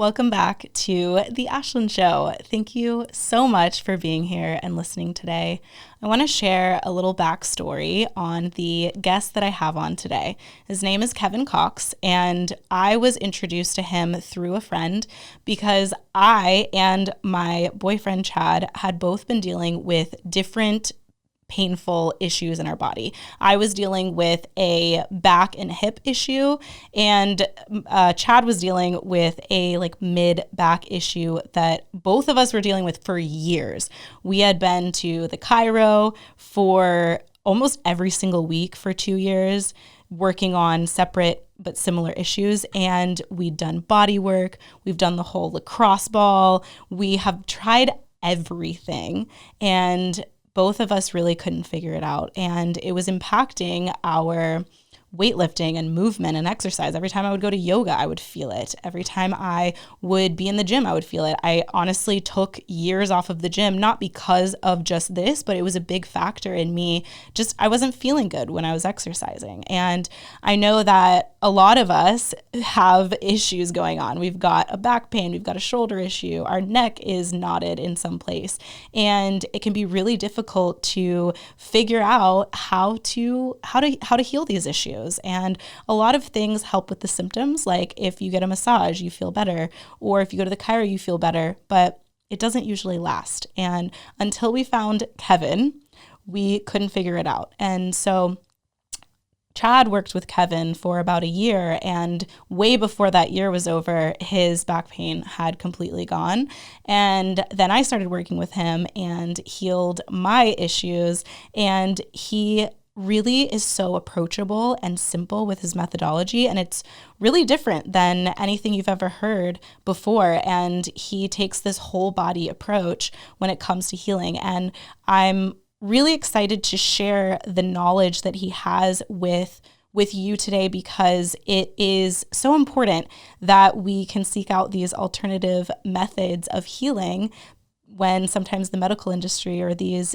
Welcome back to the Ashlyn Show. Thank you so much for being here and listening today. I want to share a little backstory on the guest that I have on today. His name is Kevin Cox, and I was introduced to him through a friend because I and my boyfriend Chad had both been dealing with different painful issues in our body. I was dealing with a back and hip issue, and Chad was dealing with a mid back issue that both of us were dealing with for years. We had been to the chiro for almost every single week for 2 years, working on separate but similar issues. And we'd done body work. We've done the whole lacrosse ball. We have tried everything, and both of us really couldn't figure it out. And it was impacting our weightlifting and movement and exercise. Every time I would go to yoga, I would feel it. Every time I would be in the gym, I would feel it. I honestly took years off of the gym, not because of just this, but it was a big factor in me. I wasn't feeling good when I was exercising. And I know that a lot of us have issues going on. We've got a back pain, we've got a shoulder issue, our neck is knotted in some place. And it can be really difficult to figure out how to heal these issues. And a lot of things help with the symptoms. Like if you get a massage, you feel better, or if you go to the chiro, you feel better, but it doesn't usually last. And until we found Kevin, we couldn't figure it out. And so Chad worked with Kevin for about a year, and way before that year was over, his back pain had completely gone. And then I started working with him and healed my issues, and he really is so approachable and simple with his methodology, and it's really different than anything you've ever heard before. And he takes this whole body approach when it comes to healing, and I'm really excited to share the knowledge that he has with you today, because it is so important that we can seek out these alternative methods of healing when sometimes the medical industry or these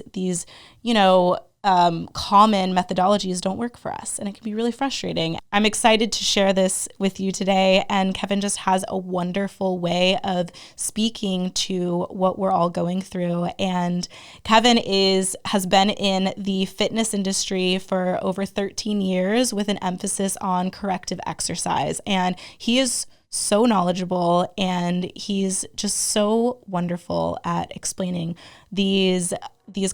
common methodologies don't work for us, and it can be really frustrating. I'm excited to share this with you today, and Kevin just has a wonderful way of speaking to what we're all going through. And Kevin has been in the fitness industry for over 13 years with an emphasis on corrective exercise, and he is so knowledgeable, and he's just so wonderful at explaining these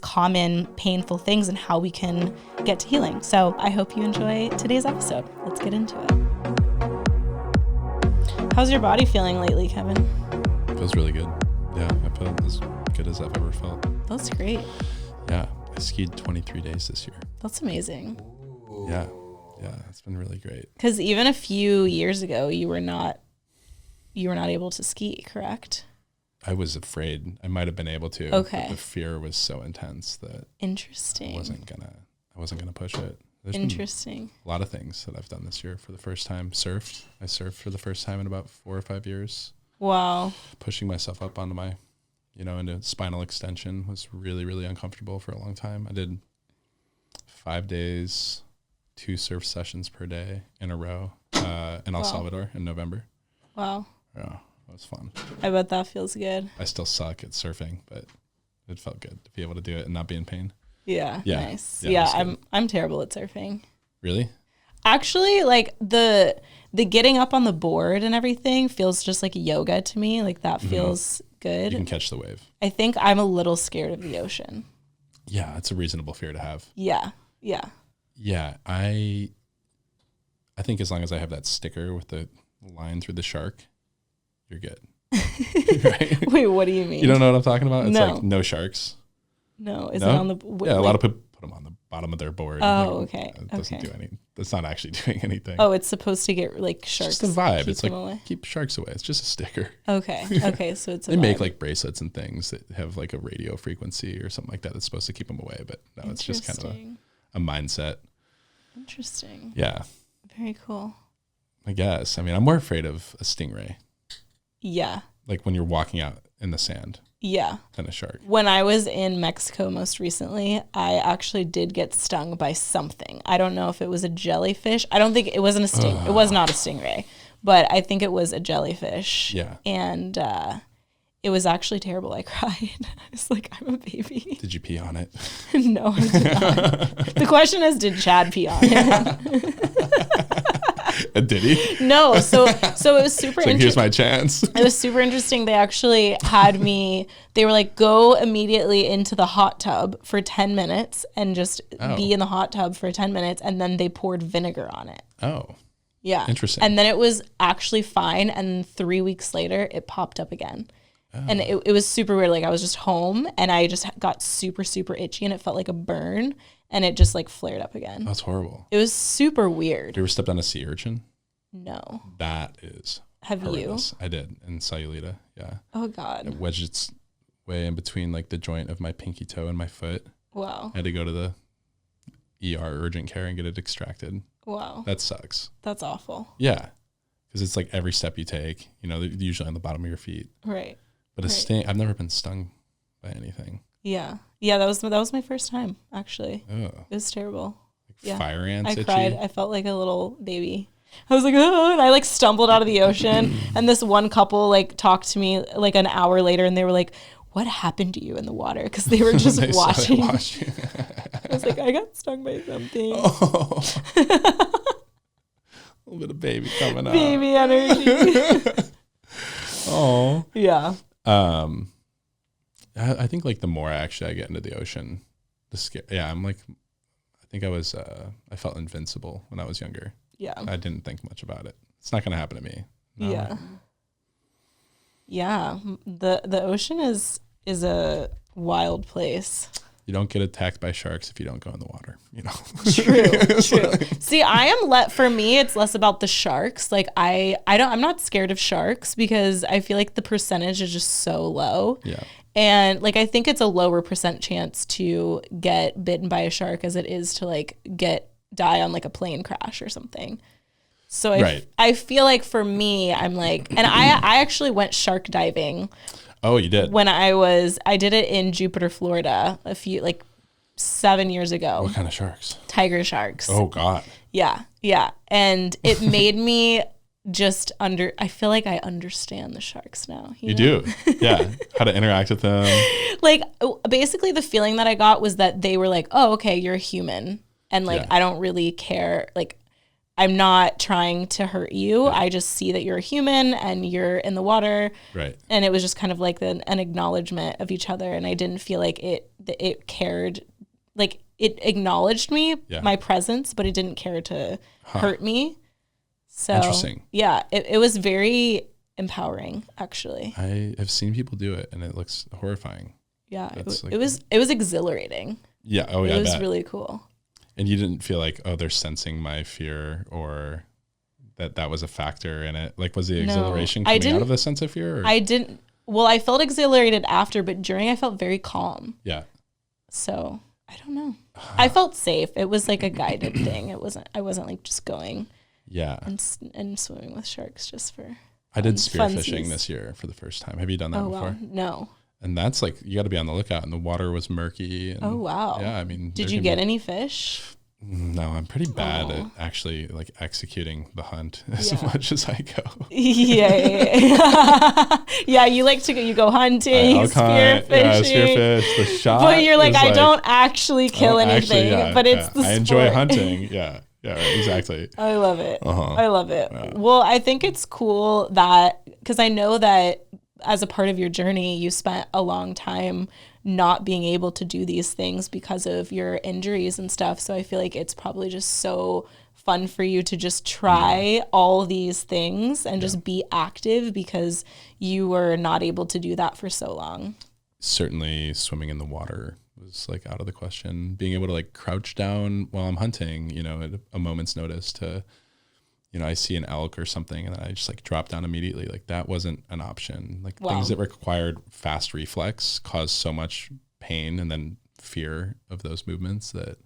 common painful things and how we can get to healing. So I hope you enjoy today's episode. Let's get into it. How's your body feeling lately, Kevin? It feels really good. Yeah, I feel as good as I've ever felt. That's great. Yeah, I skied 23 days this year. That's amazing. Ooh. Yeah, it's been really great. Because even a few years ago, you were not able to ski, correct? I was afraid. I might have been able to. Okay. But the fear was so intense that Interesting. I wasn't gonna push it. There's Interesting. been a lot of things that I've done this year for the first time. I surfed for the first time in about 4 or 5 years. Wow. Pushing myself up onto my, into spinal extension was really, really uncomfortable for a long time. I did 5 days, 2 surf sessions per day in a row in El Salvador in November. Wow. Yeah. It was fun. I bet that feels good. I still suck at surfing, but it felt good to be able to do it and not be in pain. Yeah. Nice. Yeah, I'm terrible at surfing. Really? Actually, the getting up on the board and everything feels just like yoga to me. Like that feels good. You can catch the wave. I think I'm a little scared of the ocean. Yeah, it's a reasonable fear to have. Yeah. Yeah, I think as long as I have that sticker with the line through the shark, you're good. Right? Wait, what do you mean? You don't know what I'm talking about? It's no. like no sharks. No, is it on the... Yeah, a lot of people put them on the bottom of their board. Oh, okay. It doesn't do anything. It's not actually doing anything. Oh, it's supposed to get sharks. It's just a vibe. It's away. Keep sharks away. It's just a sticker. Okay, so it's a They vibe. make bracelets and things that have a radio frequency or something like that that's supposed to keep them away, but no, it's just kind of a mindset. Interesting. Yeah. Very cool. I guess. I mean, I'm more afraid of a stingray. Yeah. Like when you're walking out in the sand. Yeah. Than a shark. When I was in Mexico most recently, I actually did get stung by something. I don't know if it was a jellyfish. I don't think it wasn't a sting. It was not a stingray, but I think it was a jellyfish. Yeah. And it was actually terrible. I cried. I was like, I'm a baby. Did you pee on it? No, I did not. The question is, did Chad pee on it? Did he? No. So it was super interesting. Here's my chance. It was super interesting. They actually had me, they were like, go immediately into the hot tub for 10 minutes and just be in the hot tub for 10 minutes. And then they poured vinegar on it. Oh. Yeah. Interesting. And then it was actually fine. And 3 weeks later, it popped up again. Oh. And it was super weird. Like I was just home and I just got super, super itchy and it felt like a burn. And it just like flared up again. That's horrible. It was super weird. You ever stepped on a sea urchin? No. That is Have horrendous. you? I did in Sayulita. Yeah. Oh God. It wedged its way in between like the joint of my pinky toe and my foot. Wow. I had to go to the ER urgent care and get it extracted. Wow. That sucks. That's awful. Yeah. Because it's like every step you take, you know, they're usually on the bottom of your feet. Right. But a sting, I've never been stung by anything. Yeah. Yeah, that was my first time, actually. Ugh. It was terrible. Like fire ants. I itchy. cried. I felt like a little baby. I was like, oh, and I like stumbled out of the ocean. And this one couple like talked to me like an hour later and they were like, what happened to you in the water? Because they were just watching. I was like, I got stung by something. Oh. A little bit of baby coming out. Baby energy. Oh. Yeah. I think like the more actually I get into the ocean, the scare. Yeah, I'm like, I think I felt invincible when I was younger. Yeah. I didn't think much about it. It's not going to happen to me. No. Yeah. Yeah. The ocean is a wild place. You don't get attacked by sharks if you don't go in the water, you know. True. See, for me, it's less about the sharks. Like I'm not scared of sharks because I feel like the percentage is just so low. Yeah. And like I think it's a lower percent chance to get bitten by a shark as it is to like die on like a plane crash or something. So I feel like for me, I'm like, and I actually went shark diving. Oh, you did? When I did it in Jupiter, Florida, 7 years ago. What kind of sharks? Tiger sharks. Oh God. Yeah. Yeah. And it made me I feel like I understand the sharks now. You do? Yeah. How to interact with them. Like basically the feeling that I got was that they were like, oh, okay, you're a human. And like, I don't really care. Like, I'm not trying to hurt you. I just see that you're a human and you're in the water. Right. And it was just kind of like an acknowledgement of each other. And I didn't feel like it cared. Like it acknowledged me, my presence, but it didn't care to hurt me. So interesting. Yeah, it was very empowering, actually. I have seen people do it and it looks horrifying. Yeah, it was exhilarating. Yeah. Oh yeah. It was really cool. And you didn't feel like, oh, they're sensing my fear or that was a factor in it? Like, was the exhilaration coming out of a sense of fear? Or? I didn't. Well, I felt exhilarated after, but during I felt very calm. Yeah. So I don't know. I felt safe. It was like a guided thing. I wasn't like just going. Yeah. And swimming with sharks just for. I did spearfishing this year for the first time. Have you done that before? Wow. No. And that's like, you got to be on the lookout, and the water was murky. And, oh, wow. Yeah, I mean. Did you get any fish? No, I'm pretty bad at actually like executing the hunt as much as I go. Yeah, you go hunting, spearfishing. The shot. But you're like, I don't actually kill anything, but it's the sport. I enjoy hunting. Yeah, exactly. I love it. I love it. Yeah. Well, I think it's cool because I know that as a part of your journey, you spent a long time not being able to do these things because of your injuries and stuff. So I feel like it's probably just so fun for you to just try all these things and just be active because you were not able to do that for so long. Certainly swimming in the water was like out of the question. Being able to like crouch down while I'm hunting, at a moment's notice to, I see an elk or something and then I just like drop down immediately. Like that wasn't an option. Like things that required fast reflex caused so much pain and then fear of those movements that,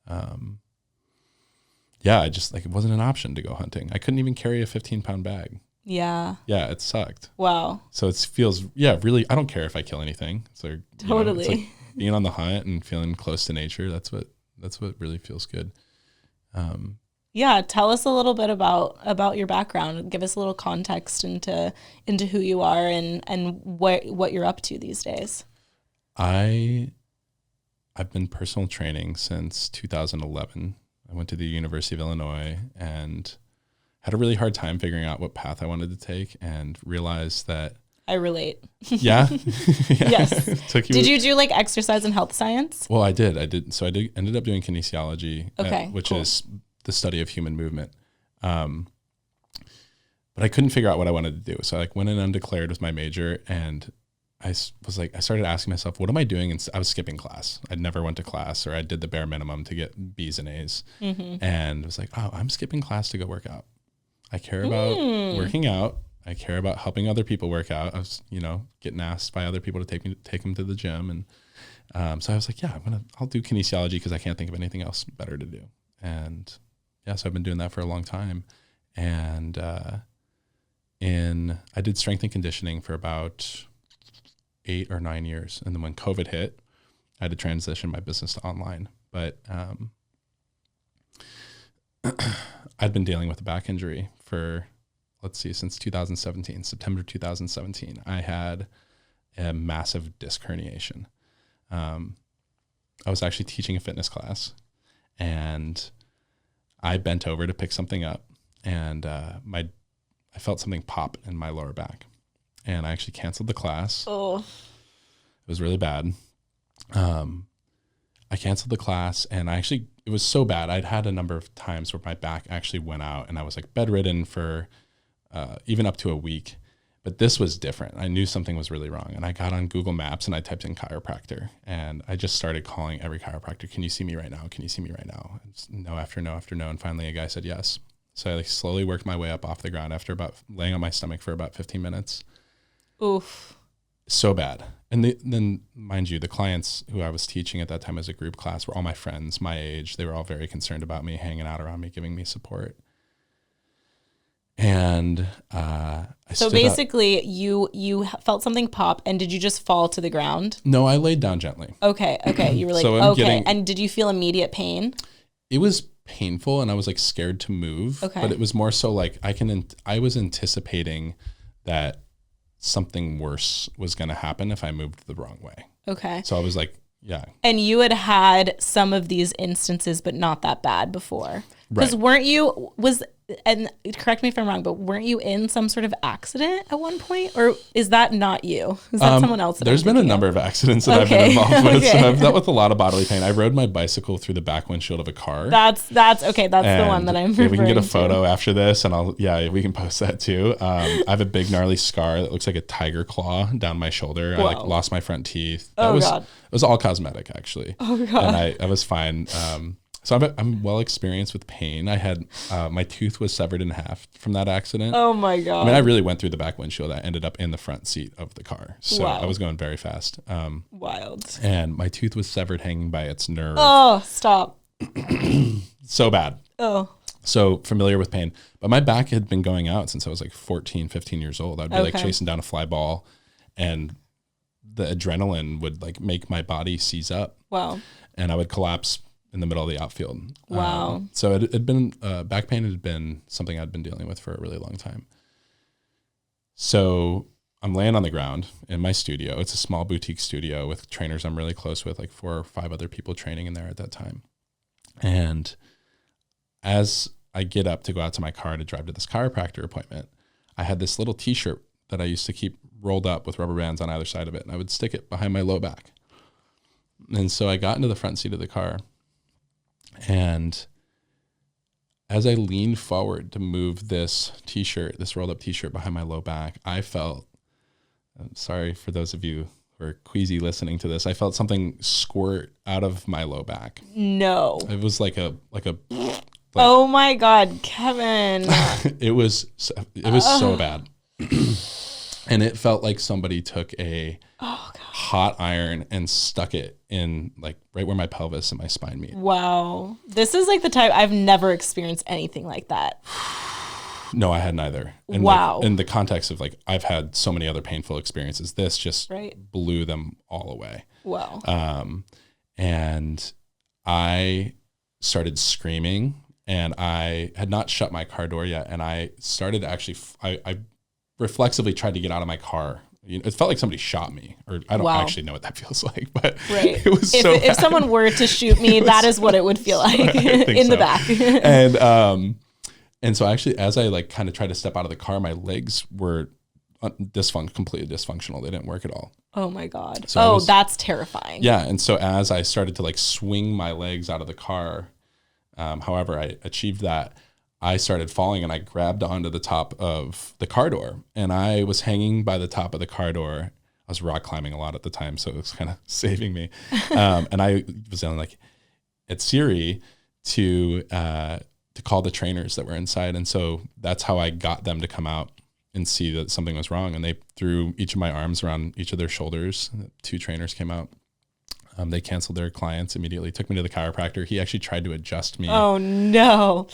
I just like, it wasn't an option to go hunting. I couldn't even carry a 15-pound bag. Yeah. Yeah. It sucked. Wow. So it feels, really, I don't care if I kill anything. So totally. It's like being on the hunt and feeling close to nature. That's what really feels good. Yeah, tell us a little bit about your background. Give us a little context into who you are and what you're up to these days. I've been personal training since 2011. I went to the University of Illinois and had a really hard time figuring out what path I wanted to take, and realized that I relate. yeah, Yes. Did you do like exercise and health science? Well, I did. So ended up doing kinesiology, which cool. is the study of human movement. But I couldn't figure out what I wanted to do. So I went in undeclared was my major, and I started asking myself, what am I doing? And I was skipping class. I never went to class, or I did the bare minimum to get B's and A's. Mm-hmm. And I was like, oh, I'm skipping class to go work out. I care about working out. I care about helping other people work out. I was, getting asked by other people to take them to the gym. And so I was like, yeah, I'll do kinesiology because I can't think of anything else better to do. And yeah, so I've been doing that for a long time. And I did strength and conditioning for about 8 or 9 years. And then when COVID hit, I had to transition my business to online. But I'd been dealing with a back injury for, since 2017, September 2017. I had a massive disc herniation. I was actually teaching a fitness class, and I bent over to pick something up, and I felt something pop in my lower back, and I actually canceled the class. Oh, it was really bad. I canceled the class, and it was so bad. I'd had a number of times where my back actually went out, and I was bedridden for even up to a week. But this was different. I knew something was really wrong, and I got on Google Maps and I typed in chiropractor, and I just started calling every chiropractor. Can you see me right now? Can you see me right now? No after no after no, and finally a guy said yes. So I slowly worked my way up off the ground after about laying on my stomach for about 15 minutes. Oof. So bad. And then, mind you, the clients who I was teaching at that time as a group class were all my friends, my age. They were all very concerned about me, hanging out around me, giving me support. And so basically, you felt something pop, and did you just fall to the ground? No, I laid down gently. Okay. You were okay. And did you feel immediate pain? It was painful, and I was scared to move. Okay. But it was more so I was anticipating that something worse was going to happen if I moved the wrong way. Okay. So I was yeah. And you had some of these instances, but not that bad before. Because and correct me if I'm wrong, but weren't you in some sort of accident at one point? Or is that not you? Is that someone else? There's been a number of accidents that I've been involved with. So I've dealt with a lot of bodily pain. I rode my bicycle through the back windshield of a car. That's okay. That's the one that I'm referring to. We can get a photo after this, and we can post that too. I have a big gnarly scar that looks like a tiger claw down my shoulder. Whoa. I lost my front teeth. God. It was all cosmetic, actually. Oh God. And I was fine. So I'm well experienced with pain. I had my tooth was severed in half from that accident. Oh my God. I mean, I really went through the back windshield. I ended up in the front seat of the car. So I was going very fast. Wild. And my tooth was severed hanging by its nerve. Oh, stop. So bad. Oh. So familiar with pain. But my back had been going out since I was 14, 15 years old. I'd be chasing down a fly ball, and the adrenaline would make my body seize up. Wow. And I would collapse in the middle of the outfield. Wow. So it had been, back pain had been something I'd been dealing with for a really long time. So I'm laying on the ground in my studio. It's a small boutique studio with trainers I'm really close with, 4 or 5 other people training in there at that time. And as I get up to go out to my car to drive to this chiropractor appointment, I had this little t-shirt that I used to keep rolled up with rubber bands on either side of it, and I would stick it behind my low back. And so I got into the front seat of the car, and as I leaned forward to move this rolled up t-shirt behind my low back, I felt, I'm sorry for those of you who are queasy listening to this, I felt something squirt out of my low back. No. It was like oh my God, Kevin. It was so bad. And it felt like somebody took a hot iron and stuck it in right where my pelvis and my spine meet. Wow. This is the type, I've never experienced anything like that. No, I hadn't either. And wow. In the context of I've had so many other painful experiences, this just blew them all away. Wow. And I started screaming and I had not shut my car door yet. And I started actually, I reflexively tried to get out of my car. It felt like somebody shot me, or I don't actually know what that feels like, but it was if someone were to shoot me, that is what it would feel like in the back. And so actually, as I like kind of tried to step out of the car, my legs were completely dysfunctional. They didn't work at all. Oh my God. So that's terrifying. Yeah. And so as I started to like swing my legs out of the car, however I achieved that, I started falling and I grabbed onto the top of the car door, and I was hanging by the top of the car door. I was rock climbing a lot at the time, so it was kind of saving me. And I was yelling like at Siri to call the trainers that were inside. And so that's how I got them to come out and see that something was wrong. And they threw each of my arms around each of their shoulders. 2 trainers came out. They canceled their clients immediately, took me to the chiropractor. He actually tried to adjust me. Oh no.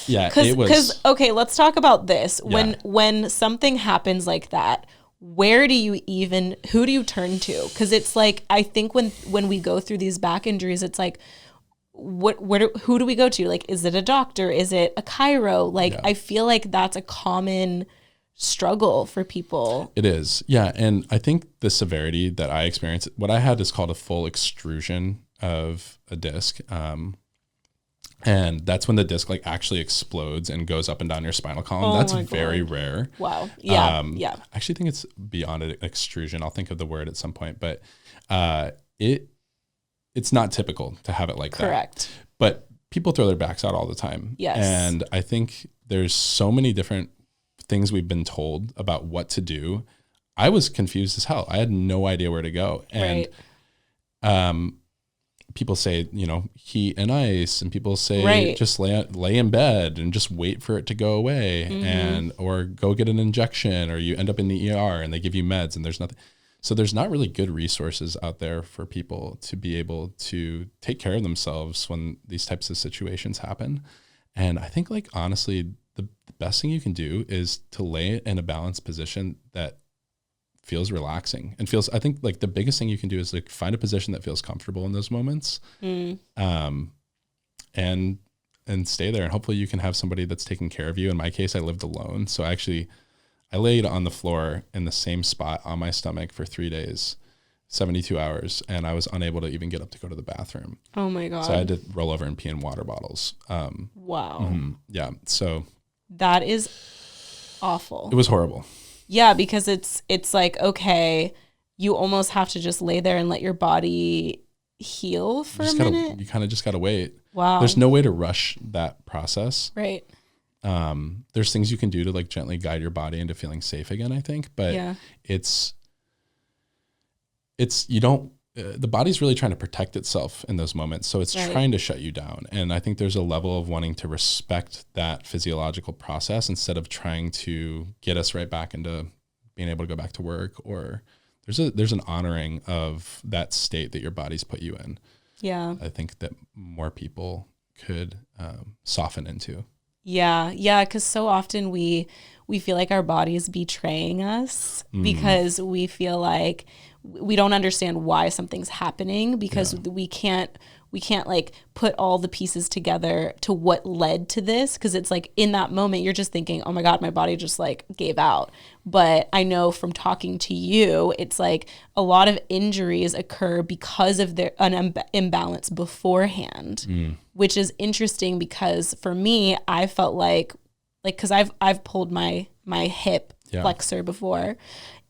Yeah, it was. Because, okay, let's talk about this. Yeah. When something happens like that, who do you turn to? Because it's like, I think when we go through these back injuries, it's like, who do we go to? Like, is it a doctor? Is it a chiro? Like, I feel like that's a common struggle for people. It is. Yeah. And I think the severity that I experienced, what I had is called a full extrusion of a disc. And that's when the disc like actually explodes and goes up and down your spinal column. That's very rare. Wow. Yeah. I actually think it's beyond an extrusion. I'll think of the word at some point, but it's not typical to have it like that. Correct. But people throw their backs out all the time. Yes. And I think there's so many different things we've been told about what to do. I was confused as hell. I had no idea where to go. And people say, heat and ice, and people say just lay in bed and just wait for it to go away, and or go get an injection, or you end up in the ER and they give you meds and there's nothing. So there's not really good resources out there for people to be able to take care of themselves when these types of situations happen. And I think like honestly, the best thing you can do is to lay in a balanced position that feels relaxing and I think like the biggest thing you can do is like find a position that feels comfortable in those moments, and stay there. And hopefully you can have somebody that's taking care of you. In my case, I lived alone. So I laid on the floor in the same spot on my stomach for 3 days, 72 hours, and I was unable to even get up to go to the bathroom. Oh my God. So I had to roll over and pee in water bottles. Wow. Yeah. So that is awful. It was horrible. Yeah, because it's like, okay, you almost have to just lay there and let your body heal for a minute. You kind of just got to wait. Wow. There's no way to rush that process. Right. There's things you can do to like gently guide your body into feeling safe again, I think, but the body's really trying to protect itself in those moments. So it's trying to shut you down. And I think there's a level of wanting to respect that physiological process instead of trying to get us right back into being able to go back to work, or there's an honoring of that state that your body's put you in. Yeah. I think that more people could soften into. Yeah. Yeah. Cause so often we feel like our body is betraying us because we feel like we don't understand why something's happening, because we can't like put all the pieces together to what led to this. Cause it's like in that moment, you're just thinking, oh my God, my body just like gave out. But I know from talking to you, it's like a lot of injuries occur because of an imbalance beforehand, which is interesting because for me, I felt like, cause I've pulled my hip flexor before,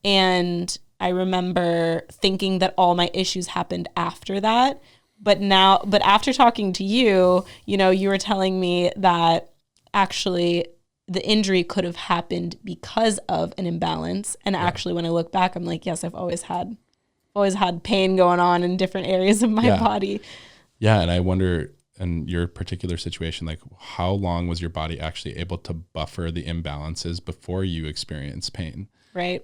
and I remember thinking that all my issues happened after that. But after talking to you, you were telling me that actually the injury could have happened because of an imbalance. And actually, when I look back, I'm like, yes, I've always had pain going on in different areas of my body. Yeah. And I wonder, in your particular situation, like how long was your body actually able to buffer the imbalances before you experienced pain? Right.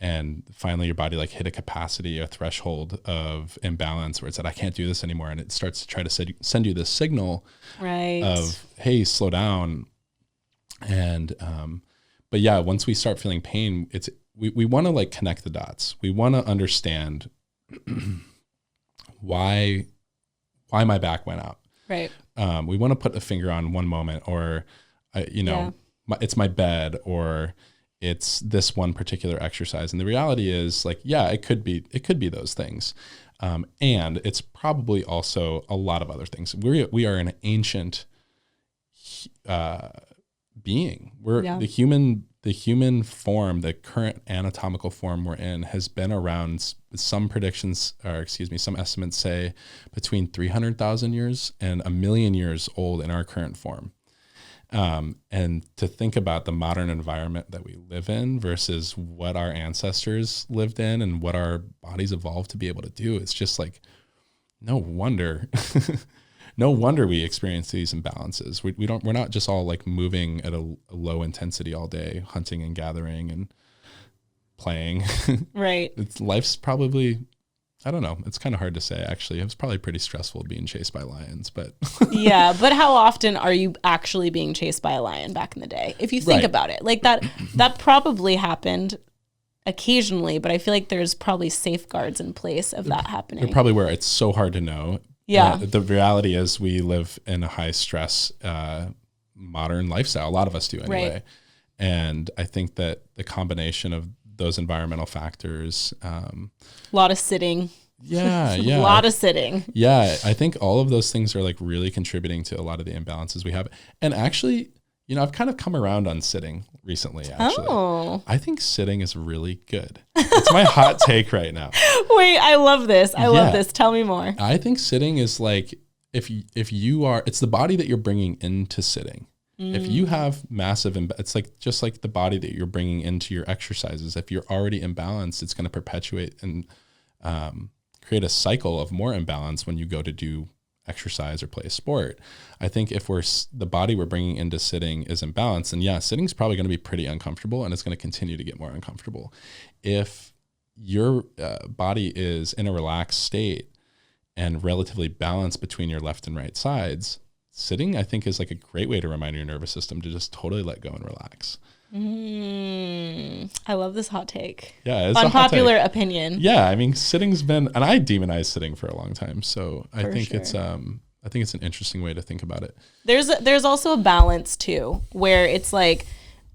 And finally your body like hit a threshold of imbalance where it said, I can't do this anymore. And it starts to try to send you this signal of, hey, slow down. And, but yeah, once we start feeling pain, we want to like connect the dots. We want to understand why my back went out. Right. we want to put a finger on one moment, or, it's my bed, or it's this one particular exercise. And the reality is, like, yeah, it could be those things. And it's probably also a lot of other things. We are an ancient being. We're the human form, the current anatomical form we're in, has been around. Some estimates say between 300,000 years and 1,000,000 years old in our current form. And to think about the modern environment that we live in versus what our ancestors lived in and what our bodies evolved to be able to do, it's just like, no wonder we experience these imbalances. We're not just all like moving at a low intensity all day, hunting and gathering and playing. Right. Life's probably, I don't know. It's kind of hard to say, actually. It was probably pretty stressful being chased by lions, but yeah. But how often are you actually being chased by a lion back in the day? If you think about it, like that probably happened occasionally, but I feel like there's probably safeguards in place of that happening. They're probably where it's so hard to know. Yeah. The reality is we live in a high stress, modern lifestyle. A lot of us do anyway. Right. And I think that the combination of those environmental factors, a lot of sitting. Yeah. A lot of sitting. Yeah. I think all of those things are like really contributing to a lot of the imbalances we have. And actually, I've kind of come around on sitting recently, actually. Oh. I think sitting is really good. It's my hot take right now. Wait, I love this. I love this. Tell me more. I think sitting is like, it's the body that you're bringing into sitting. If you have it's like, just like the body that you're bringing into your exercises. If you're already imbalanced, it's going to perpetuate and create a cycle of more imbalance when you go to do exercise or play a sport. I think if the body we're bringing into sitting is imbalanced, then sitting is probably going to be pretty uncomfortable, and it's going to continue to get more uncomfortable. If your body is in a relaxed state and relatively balanced between your left and right sides, sitting, I think, is like a great way to remind your nervous system to just totally let go and relax. I love this hot take. Yeah, it's unpopular opinion. Yeah, I mean, sitting's been, and I demonized sitting for a long time, so I think it's an interesting way to think about it. There's also a balance too, where it's like,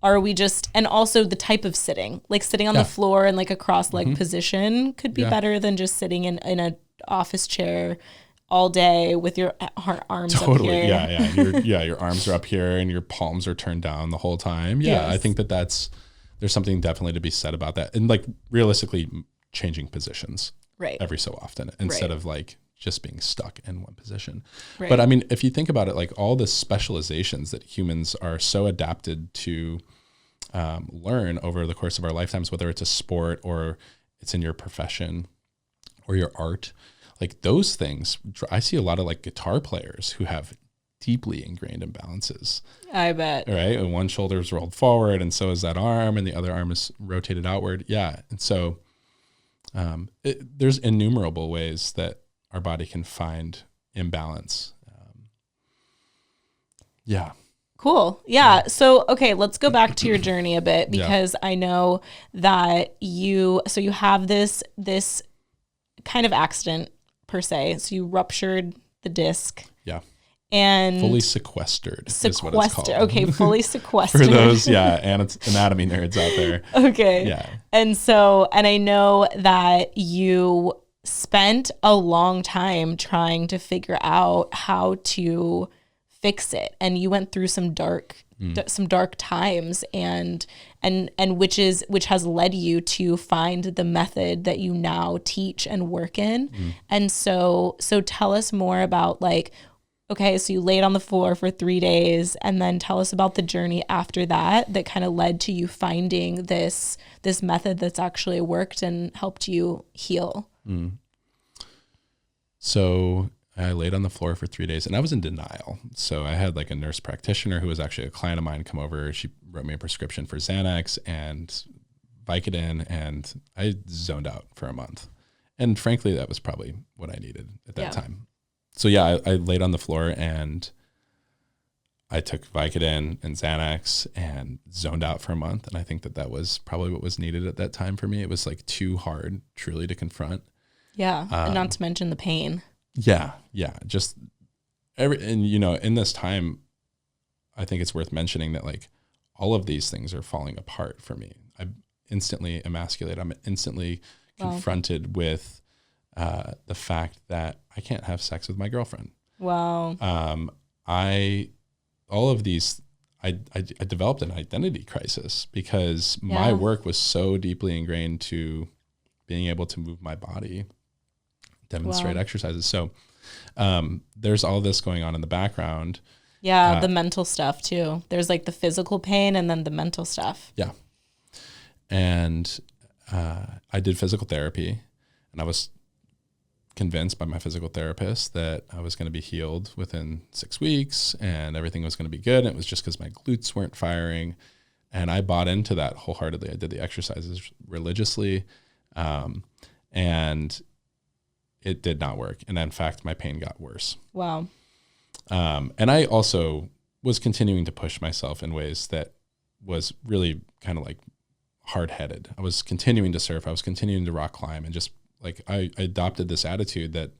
are we just, and also the type of sitting, like sitting on the floor in like a cross-leg position could be better than just sitting in an office chair all day with your arms up here. Your arms are up here and your palms are turned down the whole time. Yeah, yes. I think there's something definitely to be said about that. And like realistically changing positions every so often instead of like just being stuck in one position. Right. But I mean, if you think about it, like all the specializations that humans are so adapted to learn over the course of our lifetimes, whether it's a sport or it's in your profession or your art, like those things, I see a lot of like guitar players who have deeply ingrained imbalances. I bet. Right? And one shoulder is rolled forward and so is that arm, and the other arm is rotated outward. Yeah. And so there's innumerable ways that our body can find imbalance. Cool. Yeah. So, okay, let's go back to your journey a bit, because I know that you have this kind of accident per se. So you ruptured the disc. Yeah. And fully sequestered is what it's called. Okay, fully sequestered. For those, anatomy nerds out there. Okay. Yeah. And I know that you spent a long time trying to figure out how to fix it, and you went through some dark times, and which has led you to find the method that you now teach and work in. And so tell us more about, like, okay, so you laid on the floor for 3 days, and then tell us about the journey after that kind of led to you finding this method that's actually worked and helped you heal. So I laid on the floor for 3 days and I was in denial. So I had like a nurse practitioner who was actually a client of mine come over. She wrote me a prescription for Xanax and Vicodin, and I zoned out for a month. And frankly, that was probably what I needed at that time. So I laid on the floor and I took Vicodin and Xanax and zoned out for a month. And I think that was probably what was needed at that time for me. It was like too hard truly to confront. Yeah. And not to mention the pain. Yeah. Just and you know, in this time, I think it's worth mentioning that like all of these things are falling apart for me. I'm instantly emasculated. I'm instantly confronted with the fact that I can't have sex with my girlfriend. Wow. All of these, I developed an identity crisis because my work was so deeply ingrained to being able to move my body, demonstrate exercises. So there's all this going on in the background. Yeah, the mental stuff too. There's like the physical pain and then the mental stuff. Yeah. And I did physical therapy, and I was convinced by my physical therapist that I was going to be healed within 6 weeks and everything was going to be good. And it was just because my glutes weren't firing. And I bought into that wholeheartedly. I did the exercises religiously. And it did not work. And in fact, my pain got worse. Wow. And I also was continuing to push myself in ways that was really kind of like hard-headed. I was continuing to surf. I was continuing to rock climb, and just like I adopted this attitude that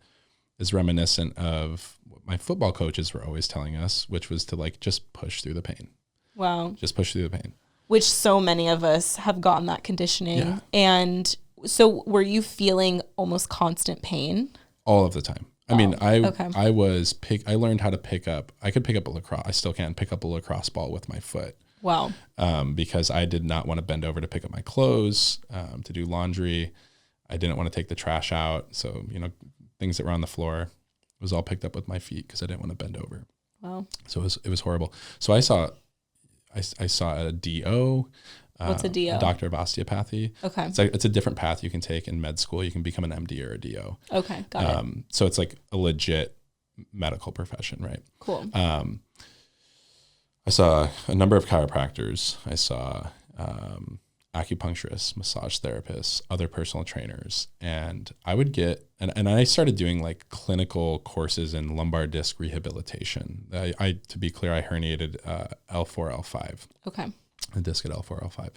is reminiscent of what my football coaches were always telling us, which was to like just push through the pain. Wow. Just push through the pain. Which so many of us have gotten that conditioning. Yeah. And so were you feeling almost constant pain? All of the time. I mean, I learned how to I could pick up a lacrosse. I still can't pick up a lacrosse ball with my foot. Wow. Because I did not want to bend over to pick up my clothes, to do laundry. I didn't want to take the trash out. So, you know, things that were on the floor was all picked up with my feet because I didn't want to bend over. Wow. So it was horrible. So I saw a DO. What's a DO? A doctor of osteopathy. Okay. It's a different path you can take in med school. You can become an MD or a DO. Okay, got it. So it's like a legit medical profession, right? Cool. I saw a number of chiropractors. I saw acupuncturists, massage therapists, other personal trainers. And I would and I started doing like clinical courses in lumbar disc rehabilitation. I to be clear, I herniated L4, L5. Okay. A disc at L4, L5.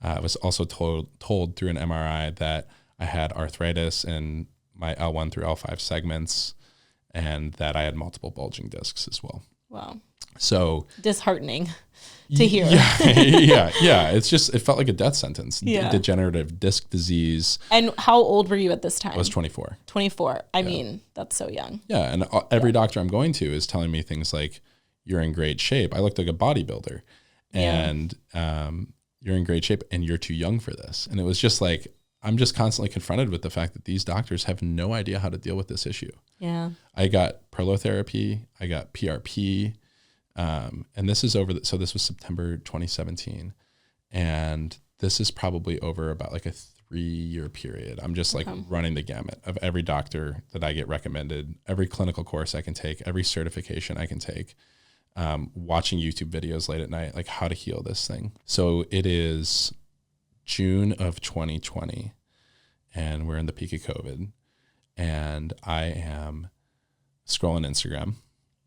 I was also told through an MRI that I had arthritis in my L1 through L5 segments, and that I had multiple bulging discs as well. Wow. So disheartening to hear. Yeah. It felt like a death sentence. Yeah. Degenerative disc disease. And how old were you at this time? I was 24. 24. I mean, that's so young. Yeah. And every doctor I'm going to is telling me things like, you're in great shape. I looked like a bodybuilder. And you're in great shape and you're too young for this. And it was just like, I'm just constantly confronted with the fact that these doctors have no idea how to deal with this issue. Yeah. I got prolotherapy. I got PRP. And this is so this was September 2017. And this is probably over about like a 3-year period. I'm just like running the gamut of every doctor that I get recommended, every clinical course I can take, every certification I can take. Watching YouTube videos late at night, like how to heal this thing. So it is June of 2020 and we're in the peak of COVID, and I am scrolling Instagram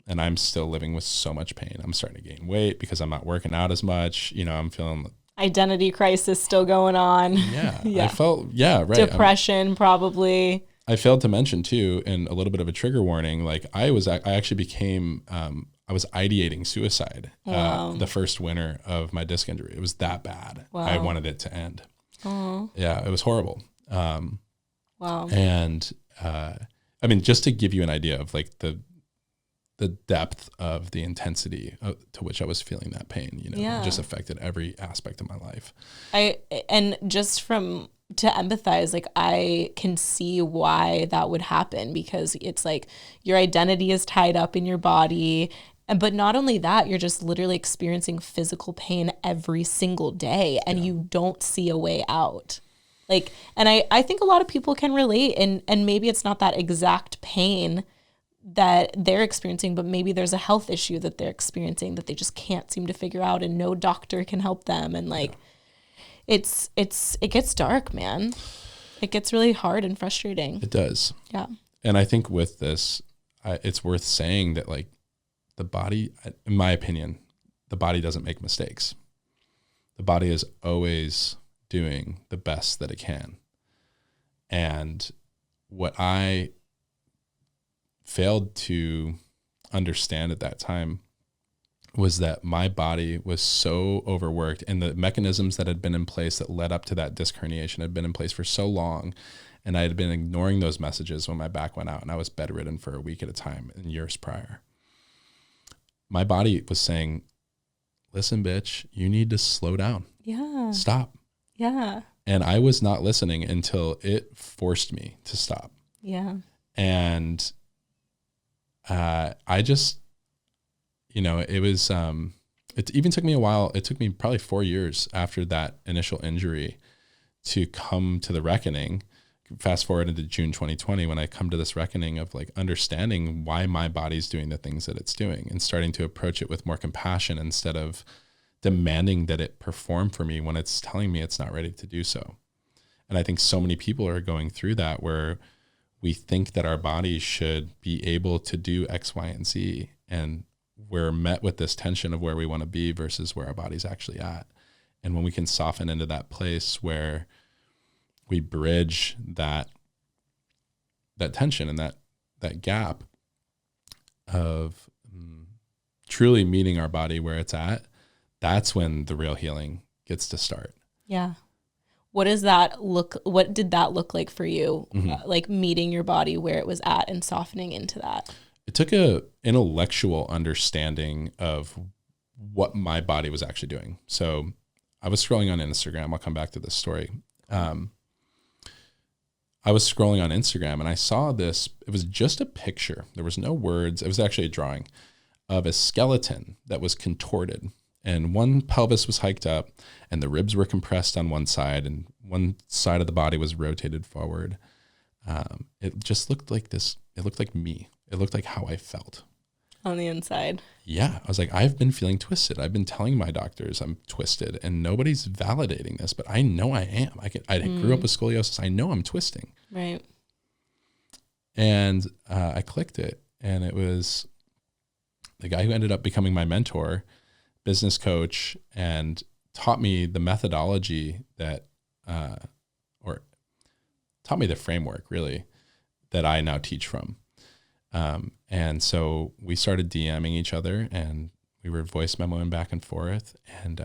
and I'm still living with so much pain. I'm starting to gain weight because I'm not working out as much. You know, I'm feeling identity crisis still going on. Yeah. Yeah. I felt, right. Depression, probably. I failed to mention too, and a little bit of a trigger warning, like I actually became, I was ideating suicide the first winter of my disc injury. It was that bad. Wow. I wanted it to end. Aww. Yeah, it was horrible. Wow. And I mean, just to give you an idea of like the depth of the intensity to which I was feeling that pain, you know, it just affected every aspect of my life. And just to empathize, like I can see why that would happen, because it's like your identity is tied up in your body. But not only that, you're just literally experiencing physical pain every single day, and you don't see a way out. Like, and I think a lot of people can relate, and maybe it's not that exact pain that they're experiencing, but maybe there's a health issue that they're experiencing that they just can't seem to figure out, and no doctor can help them. And like, it gets dark, man. It gets really hard and frustrating. It does. Yeah. And I think with this, it's worth saying that like the body, in my opinion, the body doesn't make mistakes. The body is always doing the best that it can. And what I failed to understand at that time was that my body was so overworked, and the mechanisms that had been in place that led up to that disc herniation had been in place for so long. And I had been ignoring those messages when my back went out, and I was bedridden for a week at a time in years prior. My body was saying, listen, bitch, you need to slow down. Yeah. Stop. Yeah. And I was not listening until it forced me to stop. Yeah. And I just, it was, it even took me a while. It took me probably 4 years after that initial injury to come to the reckoning. Fast forward into June 2020, when I come to this reckoning of like understanding why my body's doing the things that it's doing and starting to approach it with more compassion instead of demanding that it perform for me when it's telling me it's not ready to do so. And I think so many people are going through that, where we think that our bodies should be able to do X, Y, and Z. And we're met with this tension of where we want to be versus where our body's actually at. And when we can soften into that place where we bridge that tension and that gap of truly meeting our body where it's at, that's when the real healing gets to start. Yeah. What did that look like for you? Mm-hmm. Like meeting your body where it was at and softening into that? It took a intellectual understanding of what my body was actually doing. So I was scrolling on Instagram. I'll come back to this story. I was scrolling on Instagram and I saw this. It was just a picture. There was no words. It was actually a drawing of a skeleton that was contorted, and one pelvis was hiked up and the ribs were compressed on one side and one side of the body was rotated forward. It just looked like this. It looked like me. It looked like how I felt on the inside. Yeah. I was like, I've been feeling twisted. I've been telling my doctors I'm twisted and nobody's validating this, but I know I am. I grew up with scoliosis. I know I'm twisting. Right. And I clicked it, and it was the guy who ended up becoming my mentor, business coach, and taught me the methodology that, or taught me the framework really that I now teach from. And so we started DMing each other, and we were voice memoing back and forth. And,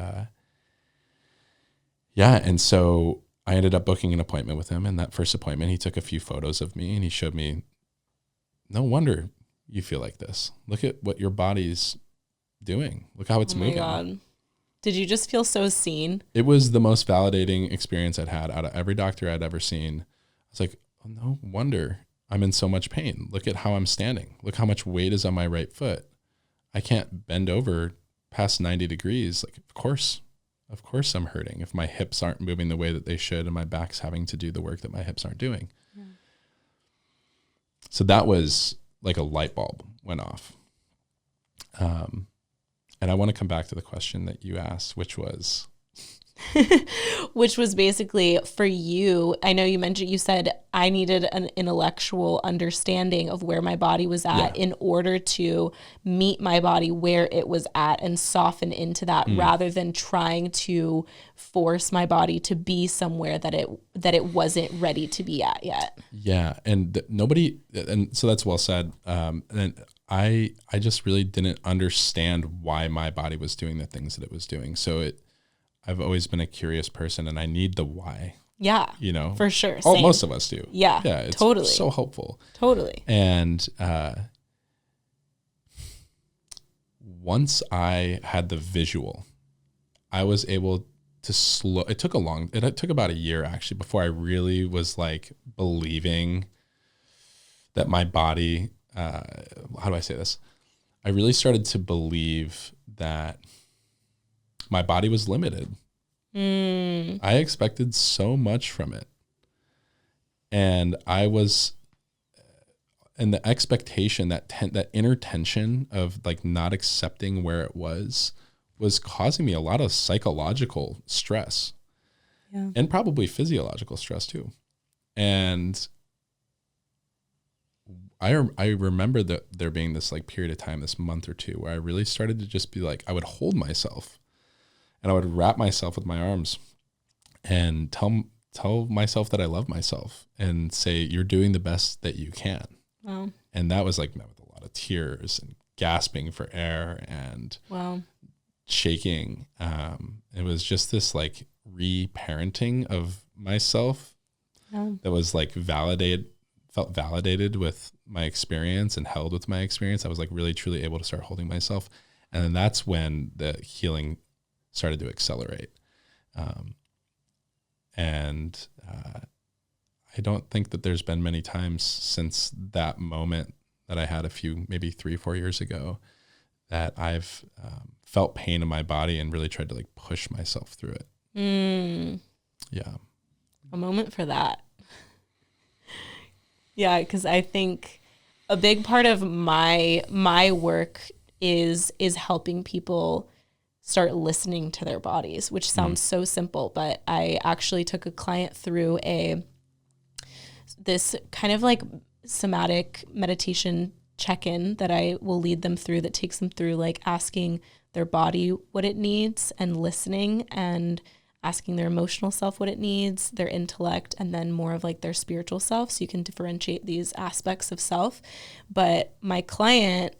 and so I ended up booking an appointment with him. And that first appointment, he took a few photos of me and he showed me, no wonder you feel like this. Look at what your body's doing. Look how it's moving. Oh my God. Did you just feel so seen? It was the most validating experience I'd had out of every doctor I'd ever seen. I was like, oh, no wonder I'm in so much pain. Look at how I'm standing. Look how much weight is on my right foot. I can't bend over past 90 degrees. Like, of course I'm hurting if my hips aren't moving the way that they should and my back's having to do the work that my hips aren't doing. Yeah. So that was like a light bulb went off. And I want to come back to the question that you asked, which was... which was basically for you. I know you said I needed an intellectual understanding of where my body was at in order to meet my body where it was at and soften into that rather than trying to force my body to be somewhere that it wasn't ready to be at yet. Yeah. And so that's well said. And I just really didn't understand why my body was doing the things that it was doing. So I've always been a curious person, and I need the why. Yeah. For sure. Most of us do. Yeah. Yeah. It's totally. So helpful. Totally. And once I had the visual, I was able to it took about a year actually before I really was like believing that my body, how do I say this? I really started to believe that my body was limited. I expected so much from it. And I was, and the expectation, that inner tension of like not accepting where it was causing me a lot of psychological stress and probably physiological stress too. And I remember that there being this like period of time, this month or two, where I really started to just be like, I would hold myself and I would wrap myself with my arms and tell myself that I love myself and say, you're doing the best that you can. Wow. And that was like met with a lot of tears and gasping for air and wow. shaking. It was just this like re-parenting of myself that was like felt validated with my experience and held with my experience. I was like really truly able to start holding myself. And then that's when the healing started to accelerate. I don't think that there's been many times since that moment that I had maybe 3-4 years ago, that I've felt pain in my body and really tried to like push myself through it. Yeah. A moment for that. Yeah, because I think a big part of my work is helping people start listening to their bodies, which sounds so simple, but I actually took a client through this kind of like somatic meditation check-in that I will lead them through, that takes them through like asking their body what it needs and listening, and asking their emotional self what it needs, their intellect, and then more of like their spiritual self, so you can differentiate these aspects of self. But my client,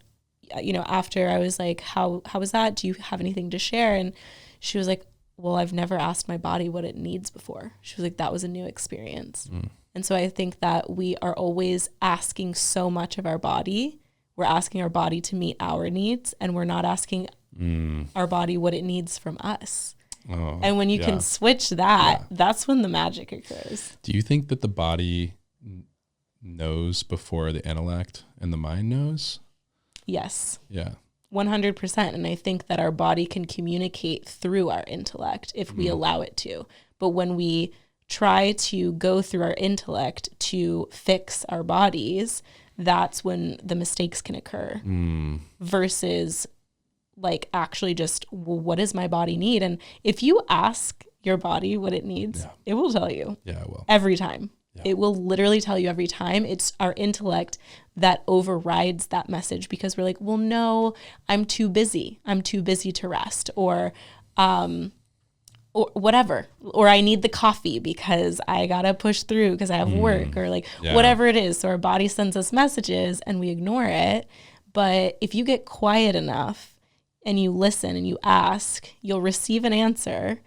you know, after I was like, how was that? Do you have anything to share? And she was like, well, I've never asked my body what it needs before. She was like, that was a new experience. And so I think that we are always asking so much of our body. We're asking our body to meet our needs, and we're not asking our body what it needs from us. Oh, and when you can switch that, that's when the magic occurs. Do you think that the body knows before the intellect and the mind knows? Yes. Yeah. 100%. And I think that our body can communicate through our intellect if we allow it to. But when we try to go through our intellect to fix our bodies, that's when the mistakes can occur. Versus like actually just, well, what does my body need? And if you ask your body what it needs, it will tell you. Yeah, it will. Every time. Yeah. It will literally tell you every time. It's our intellect that overrides that message, because we're like, well, no, I'm too busy. I'm too busy to rest, or whatever, or I need the coffee because I gotta push through because I have work, or like whatever it is. So our body sends us messages and we ignore it. But if you get quiet enough and you listen and you ask, you'll receive an answer.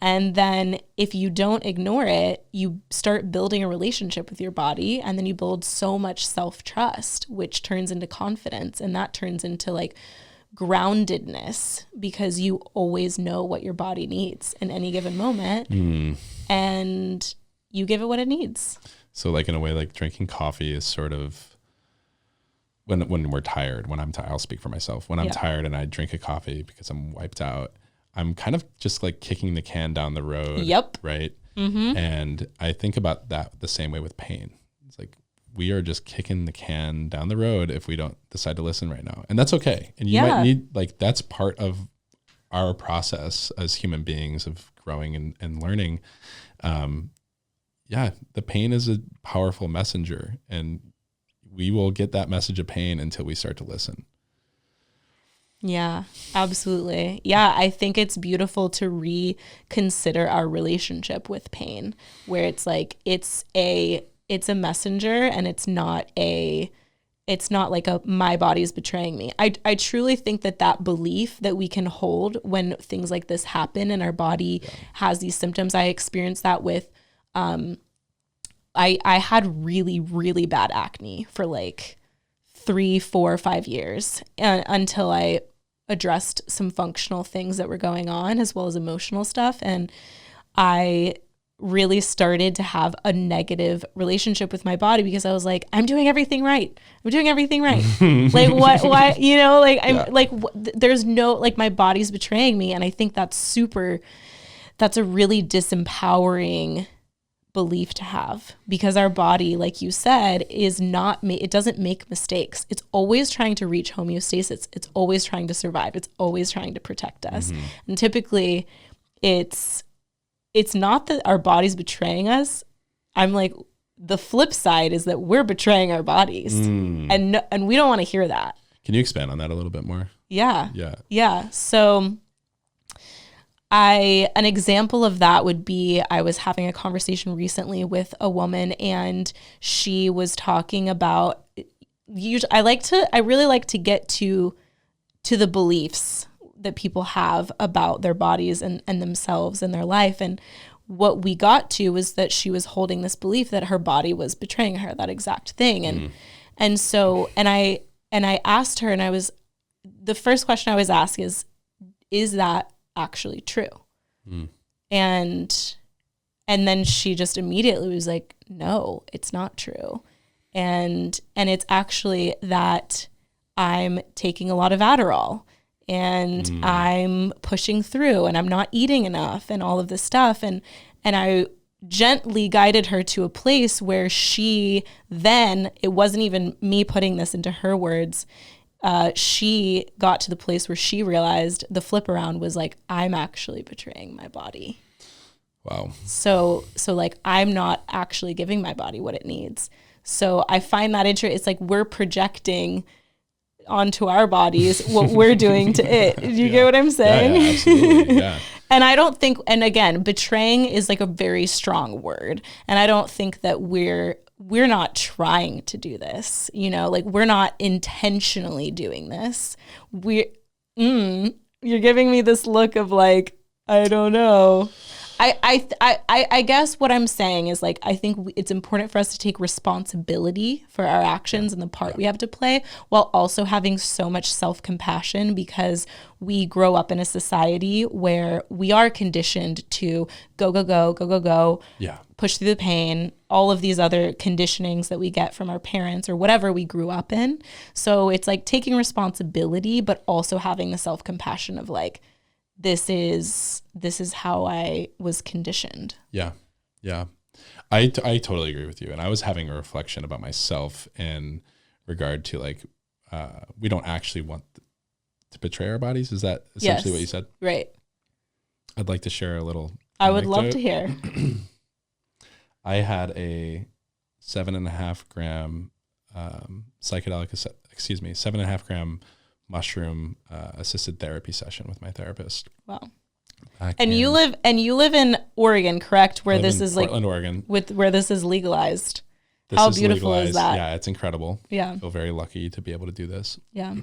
And then if you don't ignore it, you start building a relationship with your body, and then you build so much self-trust, which turns into confidence, and that turns into like groundedness, because you always know what your body needs in any given moment, and you give it what it needs. So like in a way, like drinking coffee is sort of when we're tired, when I'm tired, I'll speak for myself. When I'm tired and I drink a coffee because I'm wiped out, I'm kind of just like kicking the can down the road. Yep. Right. And I think about that the same way with pain. It's like, we are just kicking the can down the road if we don't decide to listen right now. And that's okay. And you might need, like, that's part of our process as human beings of growing and learning. The pain is a powerful messenger, and we will get that message of pain until we start to listen. Yeah, absolutely. Yeah, I think it's beautiful to reconsider our relationship with pain, where it's like, it's a messenger, and it's not like my body's betraying me. I truly think that belief that we can hold when things like this happen and our body has these symptoms. I experienced that with, I had really, really bad acne for like 3, 4, 5 years until I addressed some functional things that were going on, as well as emotional stuff. And I really started to have a negative relationship with my body, because I was like, I'm doing everything right. I'm doing everything right. Like why, you know, like there's no, like, my body's betraying me. And I think that's a really disempowering belief to have, because our body, like you said, it doesn't make mistakes. It's always trying to reach homeostasis. It's always trying to survive. It's always trying to protect us. And typically it's not that our body's betraying us. I'm like, the flip side is that we're betraying our bodies, and we don't want to hear that. Can you expand on that a little bit more? Yeah. So an example of that would be, I was having a conversation recently with a woman, and she was talking about usually I really like to get to the beliefs that people have about their bodies and themselves and their life. And what we got to was that she was holding this belief that her body was betraying her, that exact thing. And so I asked her, and the first question I was asked is that actually true? And then she just immediately was like, no, it's not true. And it's actually that I'm taking a lot of Adderall and I'm pushing through and I'm not eating enough and all of this stuff. And I gently guided her to a place where she then, it wasn't even me putting this into her words, she got to the place where she realized the flip around was like, I'm actually betraying my body. Wow. So like, I'm not actually giving my body what it needs. So I find that interesting. It's like we're projecting onto our bodies what we're doing to it. Do you get what I'm saying? Yeah, absolutely. Yeah. And I don't think, and again, betraying is like a very strong word. And I don't think that we're not trying to do this, like we're not intentionally doing this. You're giving me this look of like, I don't know. I guess what I'm saying is like, I think it's important for us to take responsibility for our actions and the part we have to play, while also having so much self-compassion, because we grow up in a society where we are conditioned to go, push through the pain, all of these other conditionings that we get from our parents or whatever we grew up in. So it's like taking responsibility, but also having the self-compassion of like, this is how I was conditioned. Yeah. Yeah. I totally agree with you. And I was having a reflection about myself in regard to like, we don't actually want to betray our bodies. Is that essentially what you said? Right. I'd like to share a little I would love to hear. I had a 7.5 gram 7.5 gram mushroom assisted therapy session with my therapist. Wow. And you live in Oregon, correct? Where this is Portland, Oregon. Where this is legalized. How beautiful is that? Yeah, it's incredible. Yeah. I feel very lucky to be able to do this. Yeah.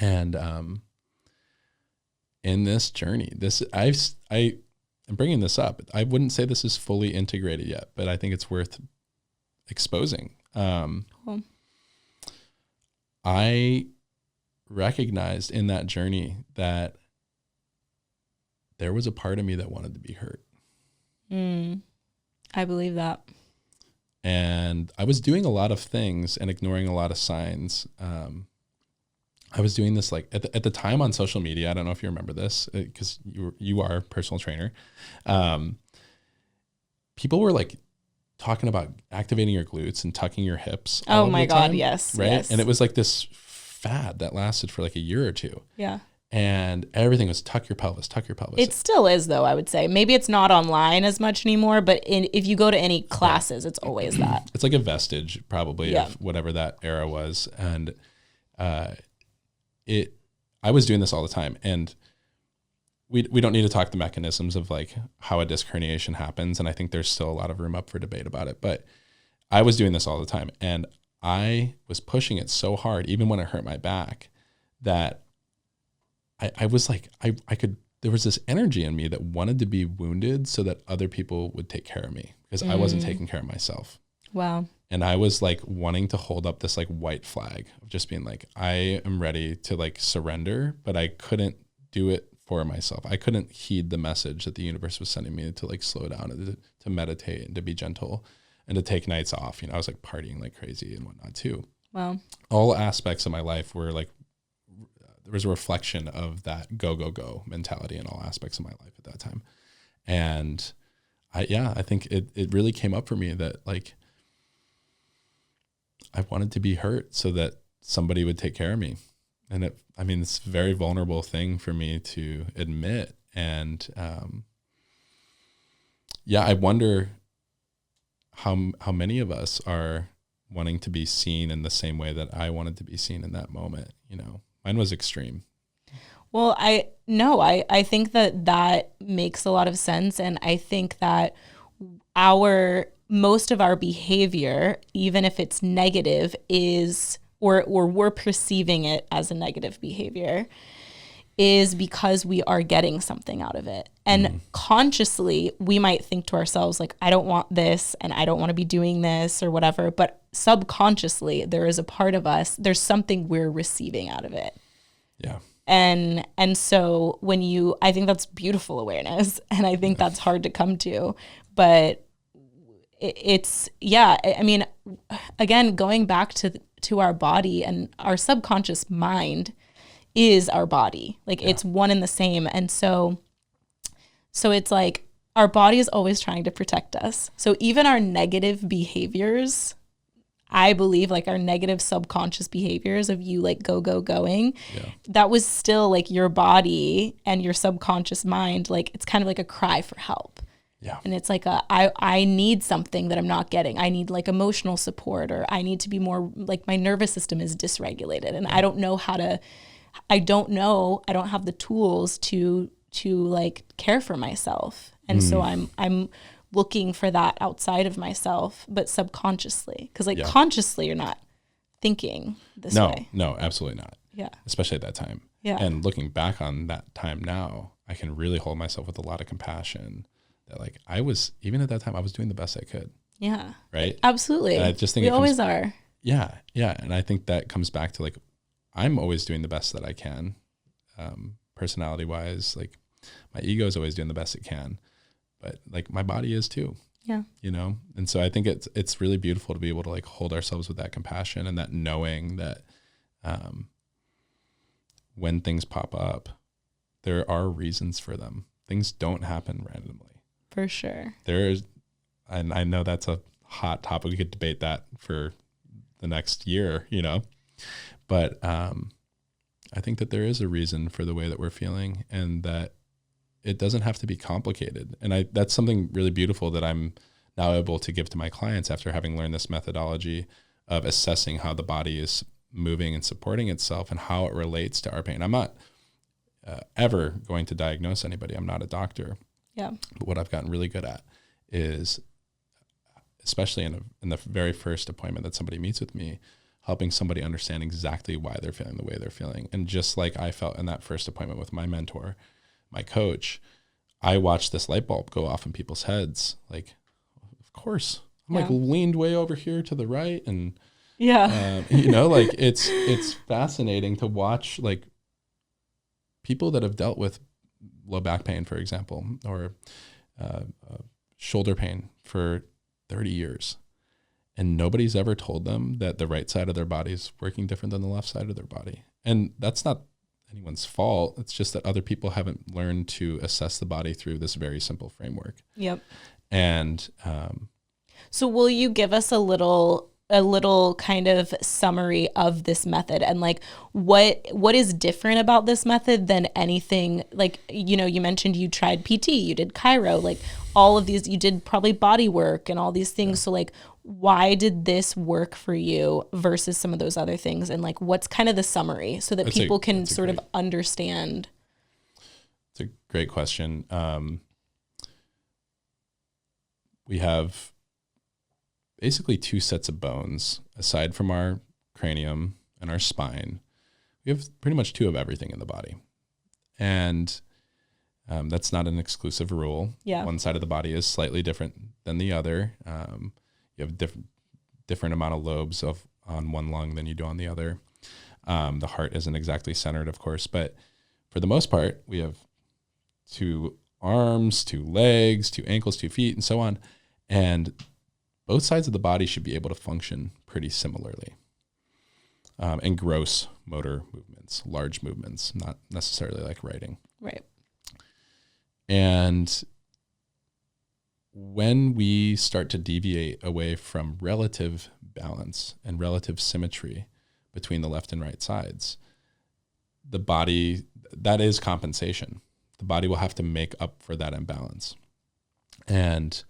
And in this journey, I'm bringing this up. I wouldn't say this is fully integrated yet, but I think it's worth exposing. Cool. I recognized in that journey that there was a part of me that wanted to be hurt. I believe that. And I was doing a lot of things and ignoring a lot of signs. I was doing this like at the time on social media. I don't know if you remember this because you are a personal trainer. People were like talking about activating your glutes and tucking your hips. Oh my God. Yes. Right. Yes. And it was like this fad that lasted for like a year or two. Yeah. And everything was tuck your pelvis. It still is, though, I would say. Maybe it's not online as much anymore, but if you go to any classes, it's always that. It's like a vestige probably of whatever that era was. And I was doing this all the time. And we don't need to talk the mechanisms of like how a disc herniation happens. And I think there's still a lot of room up for debate about it. But I was doing this all the time. And I was pushing it so hard, even when it hurt my back, that I was like, there was this energy in me that wanted to be wounded so that other people would take care of me because I wasn't taking care of myself. Wow. And I was like wanting to hold up this like white flag of just being like, I am ready to like surrender, but I couldn't do it for myself. I couldn't heed the message that the universe was sending me to like slow down and to meditate and to be gentle and to take nights off. I was like partying like crazy and whatnot too. Wow. All aspects of my life were like, there was a reflection of that go mentality in all aspects of my life at that time. And I think it really came up for me that like, I wanted to be hurt so that somebody would take care of me. And it's a very vulnerable thing for me to admit. And I wonder how many of us are wanting to be seen in the same way that I wanted to be seen in that moment. Mine was extreme. Well, I think that makes a lot of sense. And I think that our most of our behavior, even if it's negative, is, or we're perceiving it as a negative behavior, is because we are getting something out of it. And consciously, we might think to ourselves, like, I don't want this and I don't want to be doing this or whatever. But subconsciously, there is a part of us, there's something we're receiving out of it. Yeah. And so I think that's beautiful awareness. And I think that's hard to come to. But it's, I mean, again, going back to our body and our subconscious mind is our body. Like it's one and the same. And so it's like our body is always trying to protect us. So even our negative behaviors, I believe, like our negative subconscious behaviors of you like going, that was still like your body and your subconscious mind. Like it's kind of like a cry for help. Yeah. And it's like I need something that I'm not getting. I need like emotional support, or I need to be more like, my nervous system is dysregulated and I don't know I don't have the tools to like care for myself. And so I'm looking for that outside of myself, but subconsciously, because like consciously you're not thinking this way. No, absolutely not. Yeah. Especially at that time. Yeah. And looking back on that time now, I can really hold myself with a lot of compassion that like even at that time, I was doing the best I could. Yeah. Right. Absolutely. And I just think we always are. Yeah. Yeah. And I think that comes back to like, I'm always doing the best that I can. Personality wise, like my ego is always doing the best it can, but like my body is too. Yeah. You know? And so I think it's really beautiful to be able to like hold ourselves with that compassion and that knowing that, when things pop up, there are reasons for them. Things don't happen randomly. For sure. And I know that's a hot topic. We could debate that for the next year, you know, but, I think that there is a reason for the way that we're feeling and that it doesn't have to be complicated. And that's something really beautiful that I'm now able to give to my clients after having learned this methodology of assessing how the body is moving and supporting itself and how it relates to our pain. I'm not ever going to diagnose anybody. I'm not a doctor. Yeah. But what I've gotten really good at is, especially in the very first appointment that somebody meets with me, helping somebody understand exactly why they're feeling the way they're feeling. And just like I felt in that first appointment with my mentor, my coach, I watched this light bulb go off in people's heads. Like, of course, I'm like leaned way over here to the right. And, you know, like it's fascinating to watch like people that have dealt with low back pain, for example, or shoulder pain for 30 years. And nobody's ever told them that the right side of their body is working different than the left side of their body. And that's not anyone's fault. It's just that other people haven't learned to assess the body through this very simple framework. Yep. And so will you give us a little kind of summary of this method and like what is different about this method than anything? Like, you know, you mentioned you tried PT, you did chiro, like all of these, you did probably body work and all these things. So like, why did this work for you versus some of those other things? And like, what's kind of the summary so that people can sort of understand? It's a great question. We have basically two sets of bones aside from our cranium and our spine. We have pretty much two of everything in the body. And that's not an exclusive rule. Yeah. One side of the body is slightly different than the other. You have different amount of lobes on one lung than you do on the other. The heart isn't exactly centered, of course, but for the most part, we have two arms, two legs, two ankles, 2 feet, and so on. And both sides of the body should be able to function pretty similarly. And gross motor movements, large movements, not necessarily like writing. Right. And when we start to deviate away from relative balance and relative symmetry between the left and right sides, the body, that is compensation. The body will have to make up for that imbalance. And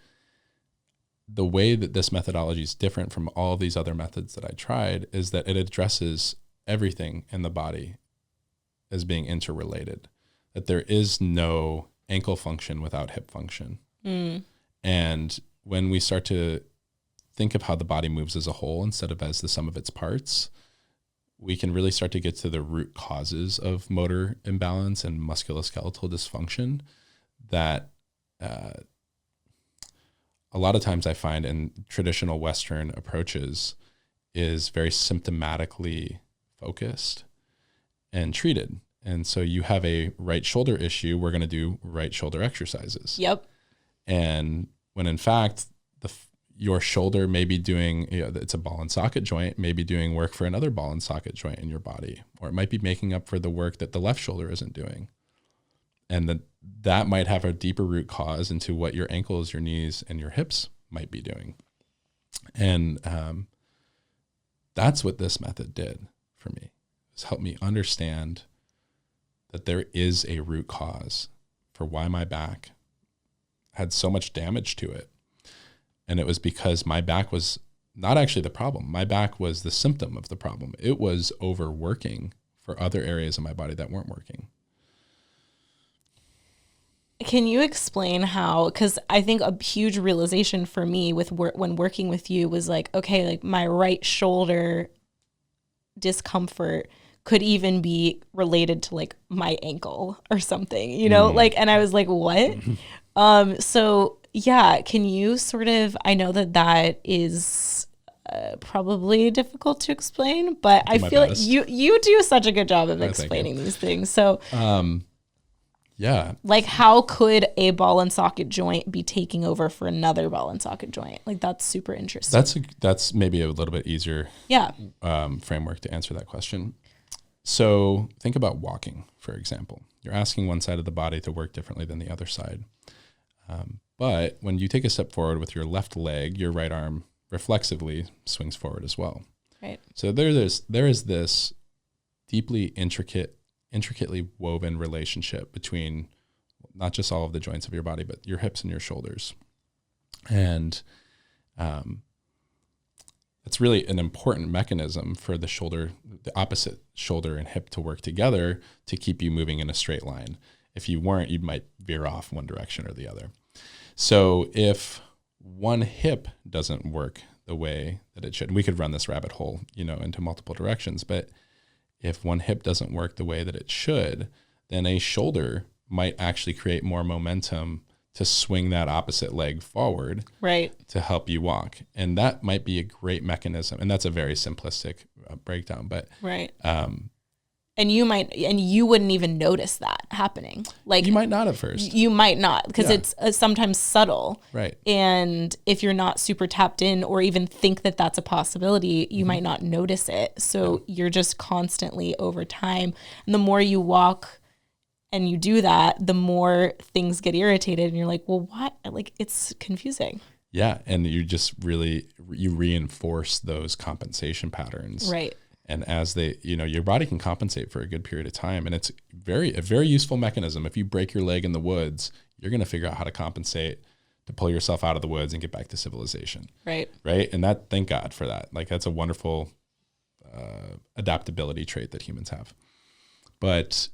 the way that this methodology is different from all of these other methods that I tried is that it addresses everything in the body as being interrelated, that there is no ankle function without hip function. And when we start to think of how the body moves as a whole instead of as the sum of its parts, we can really start to get to the root causes of motor imbalance and musculoskeletal dysfunction that a lot of times I find in traditional Western approaches is very symptomatically focused and treated. And so you have a right shoulder issue, we're going to do right shoulder exercises. Yep. And when in fact, your shoulder may be doing, it's a ball and socket joint, maybe doing work for another ball and socket joint in your body, or it might be making up for the work that the left shoulder isn't doing. And that might have a deeper root cause into what your ankles, your knees, and your hips might be doing. And that's what this method did for me, is help me understand that there is a root cause for why my back had so much damage to it. And it was because my back was not actually the problem. My back was the symptom of the problem. It was overworking for other areas of my body that weren't working. Can you explain how, because I think a huge realization for me with when working with you was like, okay, like my right shoulder discomfort could even be related to like my ankle or something, like, and I was like, what? So yeah, can you sort of, I know that is probably difficult to explain, but I feel like you do such a good job of explaining these things. So yeah. Like how could a ball and socket joint be taking over for another ball and socket joint? Like that's super interesting. That's maybe a little bit easier framework to answer that question. So think about walking, for example. You're asking one side of the body to work differently than the other side. But when you take a step forward with your left leg, your right arm reflexively swings forward as well. Right. So there is this deeply intricately woven relationship between not just all of the joints of your body, but your hips and your shoulders. And it's really an important mechanism for the opposite shoulder and hip to work together to keep you moving in a straight line. If you weren't, you might veer off one direction or the other. So if one hip doesn't work the way that it should, and we could run this rabbit hole, into multiple directions, but if one hip doesn't work the way that it should, then a shoulder might actually create more momentum to swing that opposite leg forward, right, to help you walk. And that might be a great mechanism. And that's a very simplistic breakdown, but right. And you wouldn't even notice that happening. Like you might not at first. You might not, because it's sometimes subtle. Right. And if you're not super tapped in or even think that that's a possibility, you might not notice it. So you're just constantly over time. And the more you walk and you do that, the more things get irritated and you're like, well, what? Like it's confusing. Yeah. And you just you reinforce those compensation patterns. Right. And as your body can compensate for a good period of time. And it's a very useful mechanism. If you break your leg in the woods, you're going to figure out how to compensate to pull yourself out of the woods and get back to civilization. Right. Right. And thank God for that. Like that's a wonderful adaptability trait that humans have. But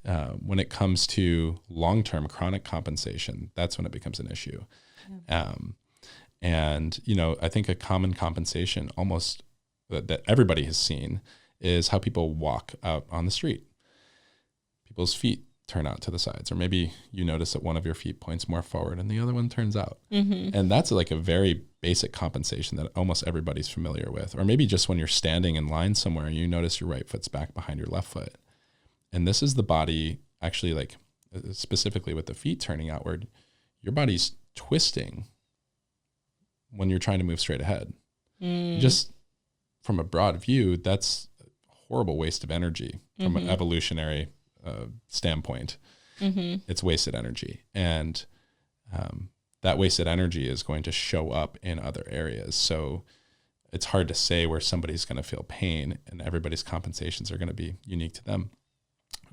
when it comes to long-term chronic compensation, that's when it becomes an issue. Yeah. And I think a common compensation almost that everybody has seen is how people walk out on the street. People's feet turn out to the sides, or maybe you notice that one of your feet points more forward and the other one turns out. Mm-hmm. And that's like a very basic compensation that almost everybody's familiar with. Or maybe just when you're standing in line somewhere, you notice your right foot's back behind your left foot. And this is the body actually, like specifically with the feet turning outward, your body's twisting when you're trying to move straight ahead. Just from a broad view, that's a horrible waste of energy from an evolutionary standpoint. Mm-hmm. It's wasted energy. And that wasted energy is going to show up in other areas. So it's hard to say where somebody's going to feel pain, and everybody's compensations are going to be unique to them.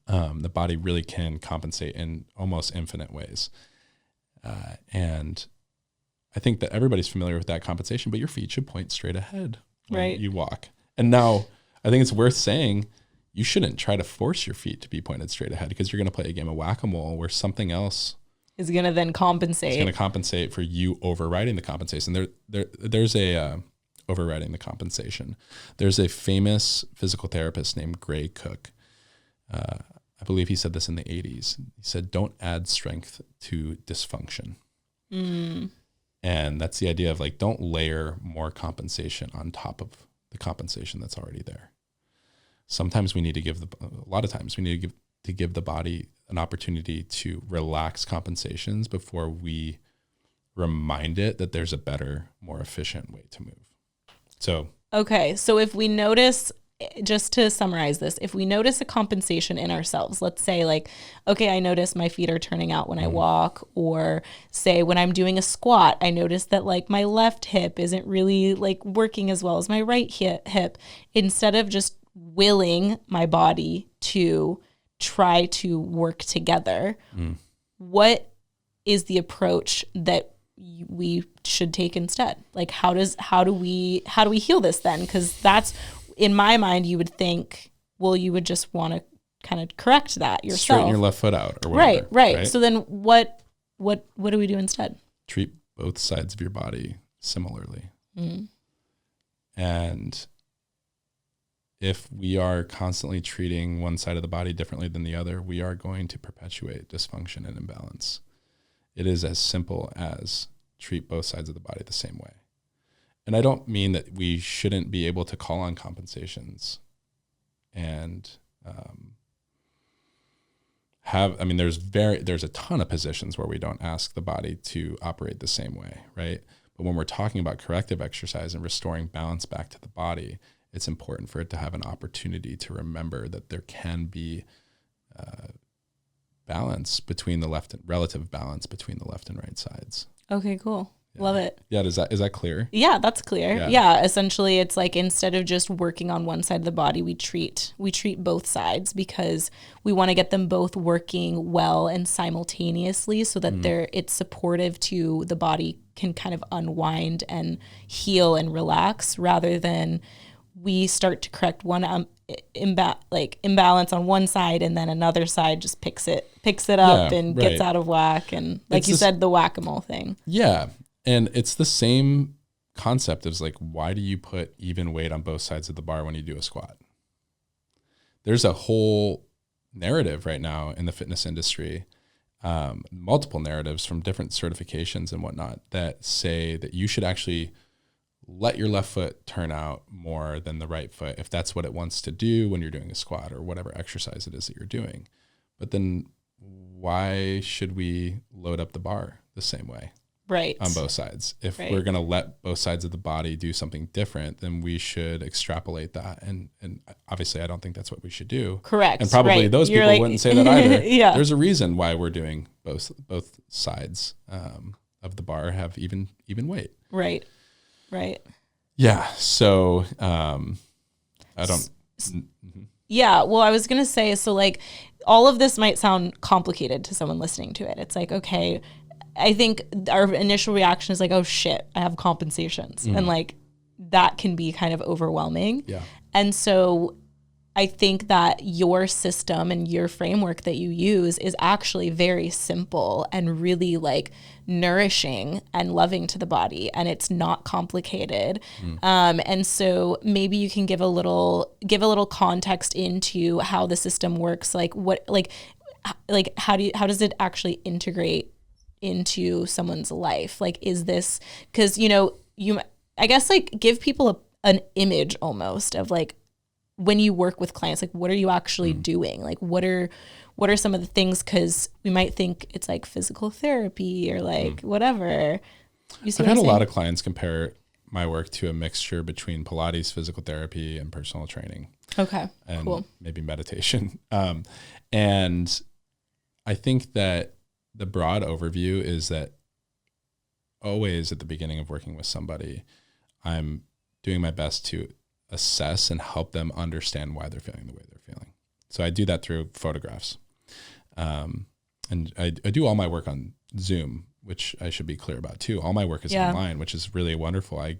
The body really can compensate in almost infinite ways. And I think that everybody's familiar with that compensation, but your feet should point straight ahead when you walk. And now I think it's worth saying you shouldn't try to force your feet to be pointed straight ahead, because you're going to play a game of whack-a-mole where something else is going to then compensate. It's going to compensate for you overriding the compensation. There's a overriding the compensation. There's a famous physical therapist named Gray Cook. I believe he said this in the 80s. He said, don't add strength to dysfunction. And that's the idea of like, don't layer more compensation on top of the compensation that's already there. Sometimes we need to give a lot of times we need to give the body an opportunity to relax compensations before we remind it that there's a better, more efficient way to move. So, okay. So if we notice, just to summarize this, if we notice a compensation in ourselves, let's say like, okay, I notice my feet are turning out when I walk, or say when I'm doing a squat, I notice that like my left hip isn't really like working as well as my right hip. Instead of just willing my body to try to work together, what is the approach that we should take instead? Like how do we heal this then? Because that's, in my mind, you would think, well, you would just want to kind of correct that yourself. Straighten your left foot out or whatever. Right. So then what do we do instead? Treat both sides of your body similarly. And if we are constantly treating one side of the body differently than the other, we are going to perpetuate dysfunction and imbalance. It is as simple as treat both sides of the body the same way. And I don't mean that we shouldn't be able to call on compensations and there's a ton of positions where we don't ask the body to operate the same way, right? But when we're talking about corrective exercise and restoring balance back to the body, it's important for it to have an opportunity to remember that there can be relative balance between the left and right sides. Okay, cool. Yeah. Love it. Yeah, is that clear? Yeah, that's clear. Yeah, essentially it's like instead of just working on one side of the body, we treat both sides because we want to get them both working well and simultaneously so that it's supportive to the body can kind of unwind and heal and relax, rather than we start to correct one imbalance on one side and then another side just picks it up and gets out of whack, and like you said, the whack-a-mole thing. Yeah. And it's the same concept as like, why do you put even weight on both sides of the bar when you do a squat? There's a whole narrative right now in the fitness industry, multiple narratives from different certifications and whatnot that say that you should actually let your left foot turn out more than the right foot if that's what it wants to do when you're doing a squat or whatever exercise it is that you're doing. But then why should we load up the bar the same way? Right. On both sides. If we're going to let both sides of the body do something different, then we should extrapolate that. And obviously I don't think that's what we should do. Correct. And probably those people wouldn't say that either. Yeah. There's a reason why we're doing both sides of the bar have even weight. Right. Yeah. So I don't. Yeah. Well, I was going to say, so like all of this might sound complicated to someone listening to it. It's like, okay, I think our initial reaction is like, oh shit, I have compensations. And like that can be kind of overwhelming. Yeah. And so I think that your system and your framework that you use is actually very simple and really like nourishing and loving to the body, and it's not complicated. And so maybe you can give a little context into how the system works. Like how does it actually integrate into someone's life? Like, is this, because I guess like give people an image almost of like when you work with clients, like what are you actually doing? Like what are some of the things, because we might think it's like physical therapy or like whatever. I've had a lot of clients compare my work to a mixture between Pilates, physical therapy, and personal training. Okay, and cool. Maybe meditation. And I think that the broad overview is that always at the beginning of working with somebody, I'm doing my best to assess and help them understand why they're feeling the way they're feeling. So I do that through photographs. And I do all my work on Zoom, which I should be clear about too. All my work is online, which is really wonderful. I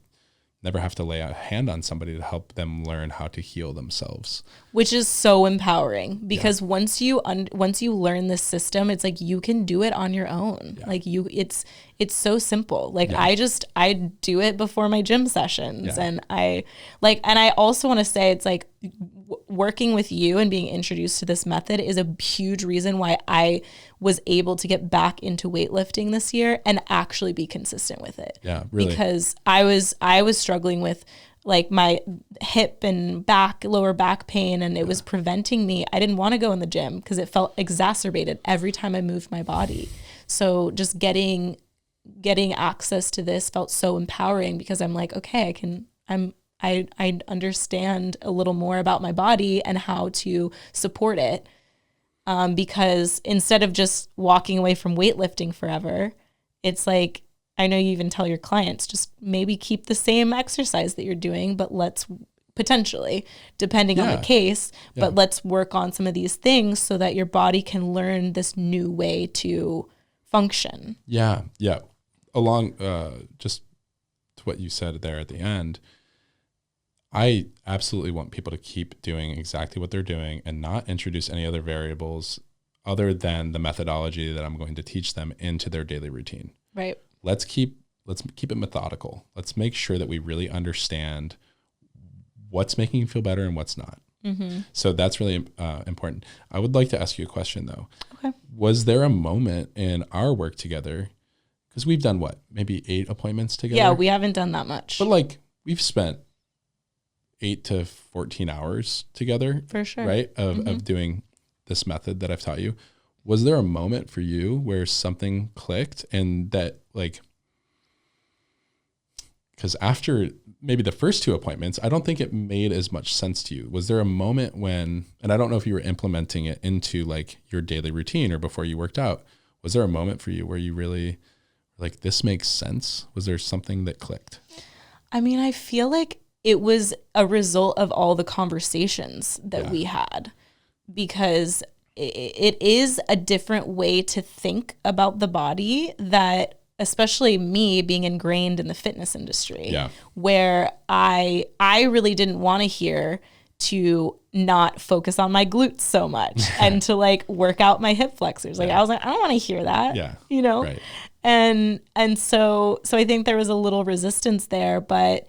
never have to lay a hand on somebody to help them learn how to heal themselves. Which is so empowering, because once you learn this system, it's like you can do it on your own. Yeah. Like it's so simple. Like I do it before my gym sessions, and I also want to say, it's like working with you and being introduced to this method is a huge reason why I was able to get back into weightlifting this year and actually be consistent with it. Yeah, really. Because I was struggling with like my hip and lower back pain, and it was preventing me. I didn't want to go in the gym because it felt exacerbated every time I moved my body. So just getting access to this felt so empowering, because I'm like, okay, I understand a little more about my body and how to support it. Because instead of just walking away from weightlifting forever, it's like, I know you even tell your clients, just maybe keep the same exercise that you're doing, but let's potentially, depending on the case, but let's work on some of these things so that your body can learn this new way to function. Yeah. Yeah. Along just to what you said there at the end, I absolutely want people to keep doing exactly what they're doing and not introduce any other variables other than the methodology that I'm going to teach them into their daily routine. Right. Let's keep it methodical. Let's make sure that we really understand what's making you feel better and what's not. Mm-hmm. So that's really important. I would like to ask you a question though. Okay. Was there a moment in our work together, because we've done maybe 8 appointments together? Yeah, we haven't done that much. But like we've spent 8 to 14 hours together. For sure. Right? Of doing this method that I've taught you. Was there a moment for you where something clicked and that like, because after maybe the first 2 appointments, I don't think it made as much sense to you. Was there a moment when, and I don't know if you were implementing it into like your daily routine or before you worked out, was there a moment for you where you really like, this makes sense? Was there something that clicked? I mean, I feel like it was a result of all the conversations that we had, because it is a different way to think about the body that, especially me being ingrained in the fitness industry, where I really didn't want to hear to not focus on my glutes so much and to like work out my hip flexors. Like I was like, I don't want to hear that, you know? Right. And so I think there was a little resistance there, but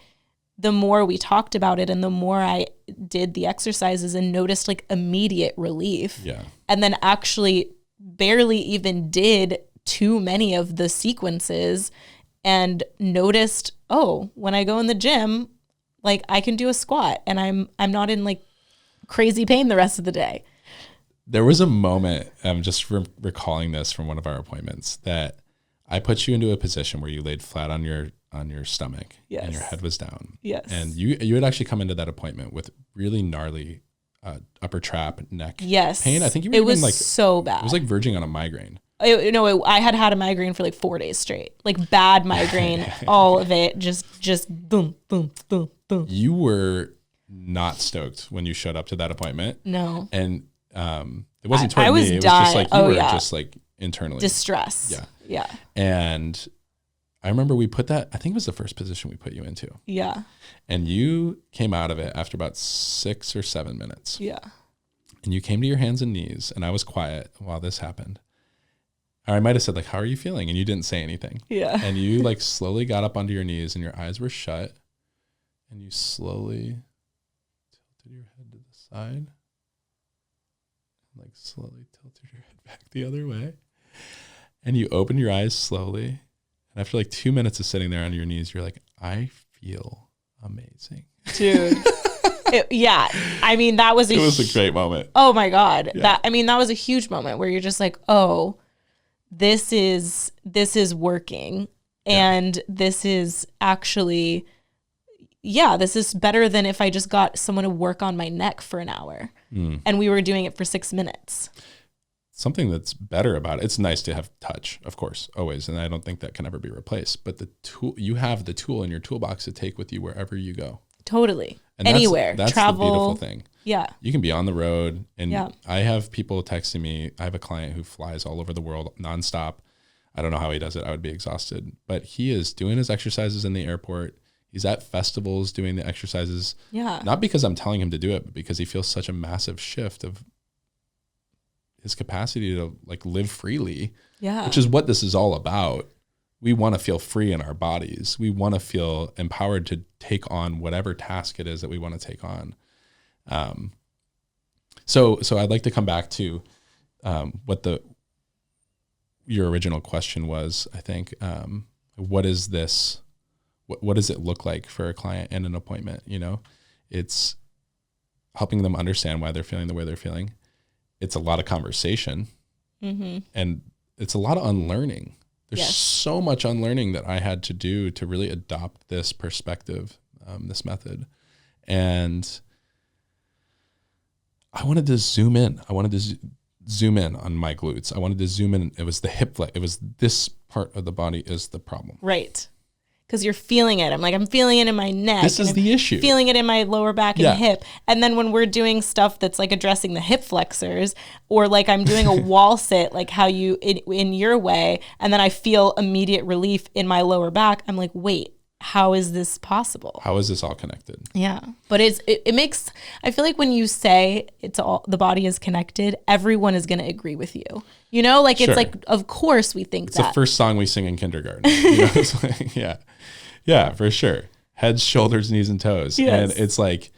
the more we talked about it and the more I did the exercises and noticed like immediate relief, and then actually barely even did too many of the sequences and noticed, oh, when I go in the gym, like I can do a squat and I'm not in like crazy pain the rest of the day. There was a moment, I'm just recalling this from one of our appointments, that I put you into a position where you laid flat on your stomach and your head was down. Yes. And you had actually come into that appointment with really gnarly upper trap neck pain. I think you were even like so bad. It was like verging on a migraine. I had a migraine for like 4 days straight, like bad migraine, all of it, just boom, boom, boom, boom. You were not stoked when you showed up to that appointment. No. And it wasn't toward me. It was just like you were just like internally. Distress. Yeah. Yeah. And I remember we put that, I think it was the first position we put you into. Yeah. And you came out of it after about 6 or 7 minutes. Yeah. And you came to your hands and knees, and I was quiet while this happened. Or I might have said like, how are you feeling? And you didn't say anything. Yeah. And you like slowly got up onto your knees and your eyes were shut, and you slowly tilted your head to the side and like slowly tilted your head back the other way. And you opened your eyes slowly. And after like 2 minutes of sitting there on your knees, you're like, I feel amazing. Dude. I mean, that was it was a great moment. Oh my God. Yeah. That was a huge moment where you're just like, oh, this is working. And this is actually, this is better than if I just got someone to work on my neck for an hour and we were doing it for 6 minutes. Something that's better about it. It's nice to have touch, of course, always. And I don't think that can ever be replaced, but you have the tool in your toolbox to take with you wherever you go. Totally. And anywhere. That's travel. the beautiful thing. Yeah. You can be on the road and I have people texting me. I have a client who flies all over the world nonstop. I don't know how he does it. I would be exhausted, but he is doing his exercises in the airport. He's at festivals doing the exercises. Yeah. Not because I'm telling him to do it, but because he feels such a massive shift of his capacity to like live freely. Yeah. Which is what this is all about. We want to feel free in our bodies. We want to feel empowered to take on whatever task it is that we want to take on. So I'd like to come back to what your original question was, I think. What is this? What does it look like for a client in an appointment? You know, it's helping them understand why they're feeling the way they're feeling. It's a lot of conversation, and it's a lot of unlearning. There's so much unlearning that I had to do to really adopt this perspective, this method. And I wanted to zoom in. I wanted to zoom in on my glutes. I wanted to zoom in. It was the hip flex. It was this part of the body is the problem. Right. Because you're feeling it. I'm feeling it in my neck. This is the issue. Feeling it in my lower back and hip. And then when we're doing stuff that's like addressing the hip flexors, or like I'm doing a wall sit, like how you, in your way, and then I feel immediate relief in my lower back, I'm like, wait, how is this possible? How is this all connected? Yeah. But it makes, I feel like when you say it's all, the body is connected, everyone is going to agree with you. You know, like it's like, of course we think it's that. the first song we sing in kindergarten. You know, it's like, yeah, for sure. Heads, shoulders, knees, and toes. Yes. And it's like,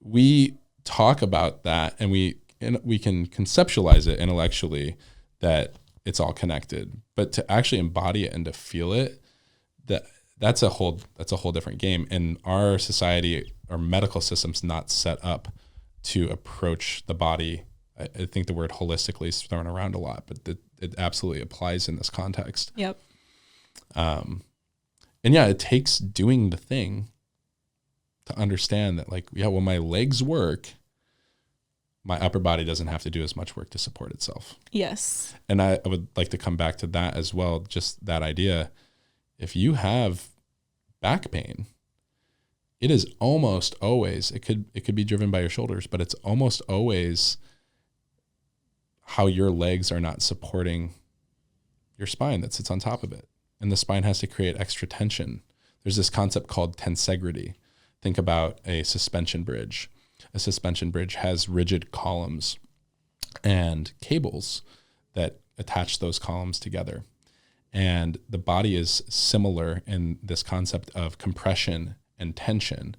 we talk about that and we can conceptualize it intellectually that it's all connected, but to actually embody it and to feel it, that's a whole different game. And our society, our medical system's not set up to approach the body. I think the word holistically is thrown around a lot, but it absolutely applies in this context. Yep. And yeah, it takes doing the thing to understand that, like, yeah, when my legs work, my upper body doesn't have to do as much work to support itself. Yes. And I would like to come back to that as well. Just that idea. If you have back pain, it is almost always, it could be driven by your shoulders, but it's almost always how your legs are not supporting your spine that sits on top of it. And the spine has to create extra tension. There's this concept called tensegrity. Think about a suspension bridge. A suspension bridge has rigid columns and cables that attach those columns together. And the body is similar in this concept of compression and tension,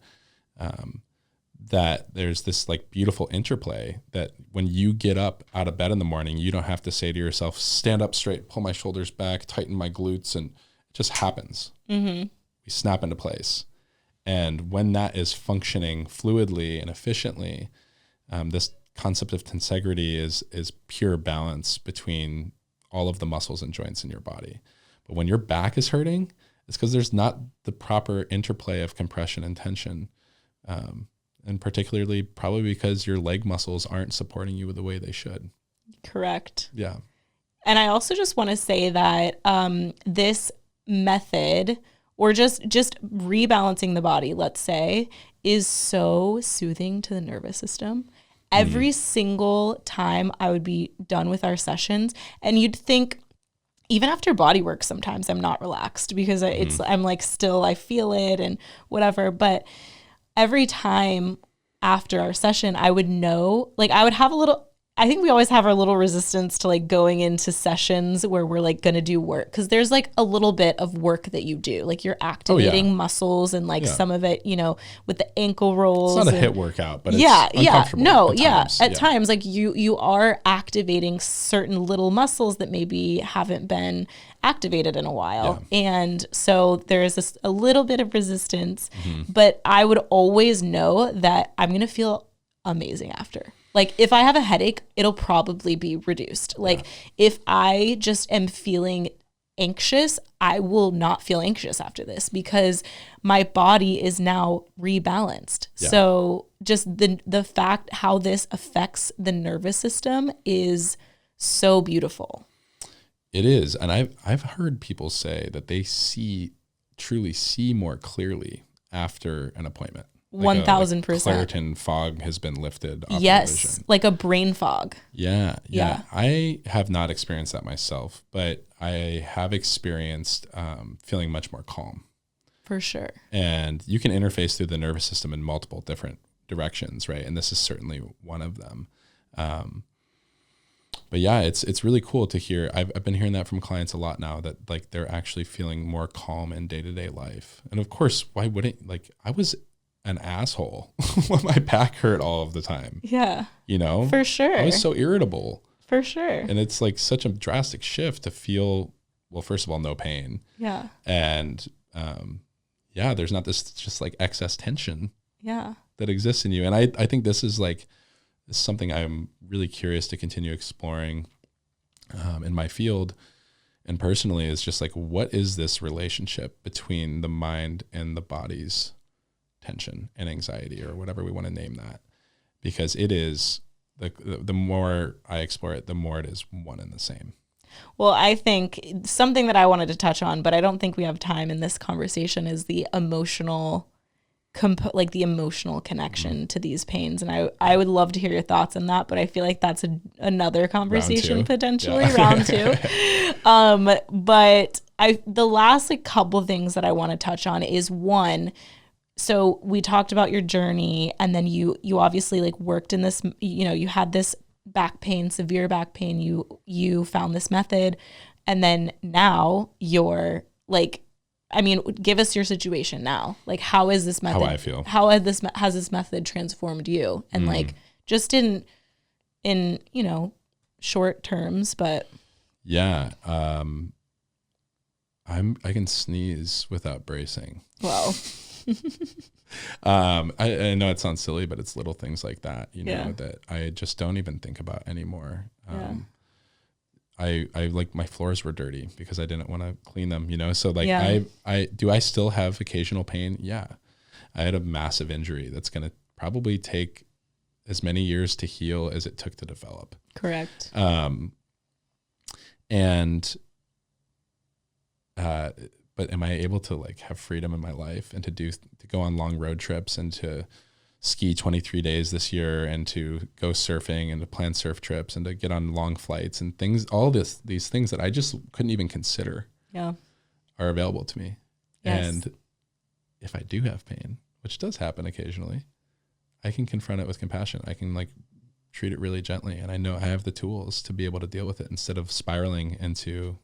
that there's this like beautiful interplay that when you get up out of bed in the morning, you don't have to say to yourself, stand up straight, pull my shoulders back, tighten my glutes, and it just happens. We snap into place. And when that is functioning fluidly and efficiently, this concept of tensegrity is pure balance between all of the muscles and joints in your body. But when your back is hurting, it's because there's not the proper interplay of compression and tension. And particularly probably because your leg muscles aren't supporting you the way they should. Correct. Yeah. And I also just want to say that this method, or just rebalancing the body, let's say, is so soothing to the nervous system. Every single time I would be done with our sessions, and you'd think, even after body work, sometimes I'm not relaxed because I'm like, still, I feel it and whatever. But every time after our session, I would know, like I would have I think we always have our little resistance to like going into sessions where we're like going to do work. Cause there's like a little bit of work that you do. Like you're activating muscles and like some of it, you know, with the ankle rolls. It's not a HIIT workout, but it's uncomfortable at times like you are activating certain little muscles that maybe haven't been activated in a while. And so there is a little bit of resistance, but I would always know that I'm going to feel amazing after. Like if I have a headache, it'll probably be reduced. Like if I just am feeling anxious, I will not feel anxious after this because my body is now rebalanced. So just the fact how this affects the nervous system is so beautiful. It is. And I've heard people say that they truly see more clearly after an appointment. 1,000%. Claritin fog has been lifted off your vision. Like a brain fog. Yeah. I have not experienced that myself, but I have experienced feeling much more calm. For sure. And you can interface through the nervous system in multiple different directions, right? And this is certainly one of them. But yeah, it's really cool to hear. I've been hearing that from clients a lot now, that like they're actually feeling more calm in day-to-day life. And of course, why wouldn't, like, I was an asshole when my back hurt all of the time. Yeah. You know? For sure. I was so irritable. For sure. And it's like such a drastic shift to feel, well, first of all, no pain. Yeah. And yeah, there's not this just like excess tension that exists in you. And I think this is like something I'm really curious to continue exploring in my field and personally, is just like, what is this relationship between the mind and the body's tension and anxiety, or whatever we want to name that? Because it is, the more I explore it, the more it is one and the same. Well, I think something that I wanted to touch on, but I don't think we have time in this conversation, is the emotional, like the emotional connection to these pains. And I would love to hear your thoughts on that, but I feel like that's another conversation potentially, round two. But the last like couple things that I want to touch on is, one, so we talked about your journey, and then you obviously like worked in this, you know, you had this back pain, severe back pain, you found this method, and then now you're like, I mean, give us your situation now. Like, how is this method? How I feel. How has this method transformed you? And like, just in you know, short terms, but yeah, I can sneeze without bracing. Wow. I know it sounds silly, but it's little things like that, you know, that I just don't even think about anymore. I like, my floors were dirty because I didn't want to clean them, you know? So like, I still have occasional pain? Yeah. I had a massive injury that's going to probably take as many years to heal as it took to develop. Correct. But am I able to like have freedom in my life and to go on long road trips and to ski 23 days this year and to go surfing and to plan surf trips and to get on long flights and things, all these things that I just couldn't even consider are available to me. Yes. And if I do have pain, which does happen occasionally, I can confront it with compassion. I can like treat it really gently. And I know I have the tools to be able to deal with it instead of spiraling into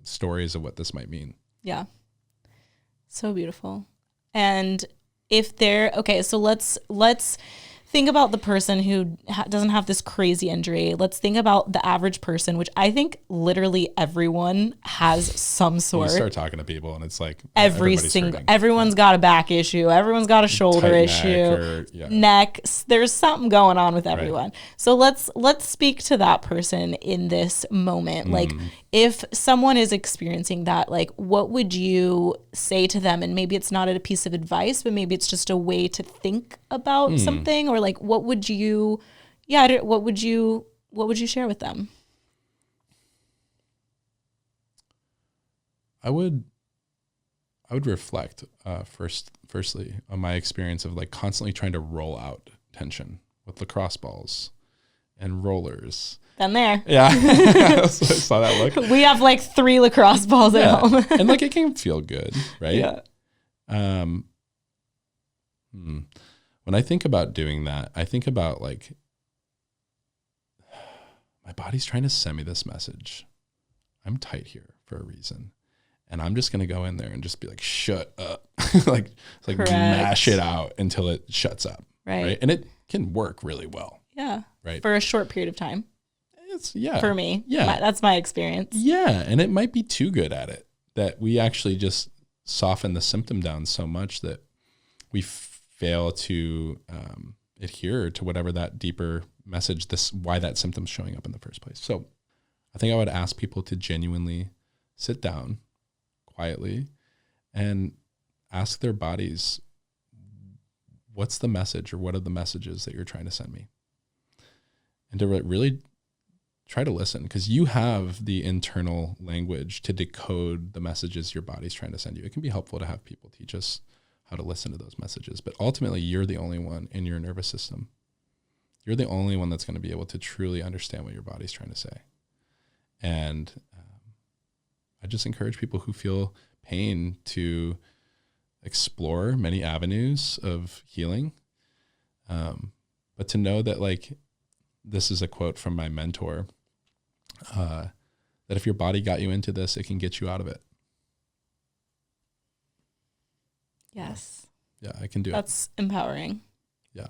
stories of what this might mean. Yeah. So beautiful. And so let's think about the person who doesn't have this crazy injury. Let's think about the average person, which I think literally everyone has some sort. You start talking to people and it's like everyone's got a back issue. Everyone's got a shoulder issue, neck. There's something going on with everyone. Right. So let's speak to that person in this moment. Like, if someone is experiencing that, like, what would you say to them? And maybe it's not a piece of advice, but maybe it's just a way to think about something, or like, what would you share with them? I would reflect firstly on my experience of like constantly trying to roll out tension with lacrosse balls and rollers. Been there. Yeah. I saw that look. We have like 3 lacrosse balls at home. And like, it can feel good, right? Yeah. When I think about doing that, I think about like, my body's trying to send me this message. I'm tight here for a reason. And I'm just going to go in there and just be like, shut up. like mash it out until it shuts up. Right. And it can work really well. Yeah. Right. For a short period of time. For me. Yeah. That's my experience. Yeah. And it might be too good at it that we actually just soften the symptom down so much that we fail to adhere to whatever that deeper message, why that symptom's showing up in the first place. So I think I would ask people to genuinely sit down quietly and ask their bodies, what's the message, or what are the messages that you're trying to send me? And to really try to listen, because you have the internal language to decode the messages your body's trying to send you. It can be helpful to have people teach us how to listen to those messages, but ultimately you're the only one in your nervous system. You're the only one that's going to be able to truly understand what your body's trying to say. And I just encourage people who feel pain to explore many avenues of healing. But to know that, like, this is a quote from my mentor, that if your body got you into this, it can get you out of it. Yes. Yeah, I can do it. That's empowering. Yeah.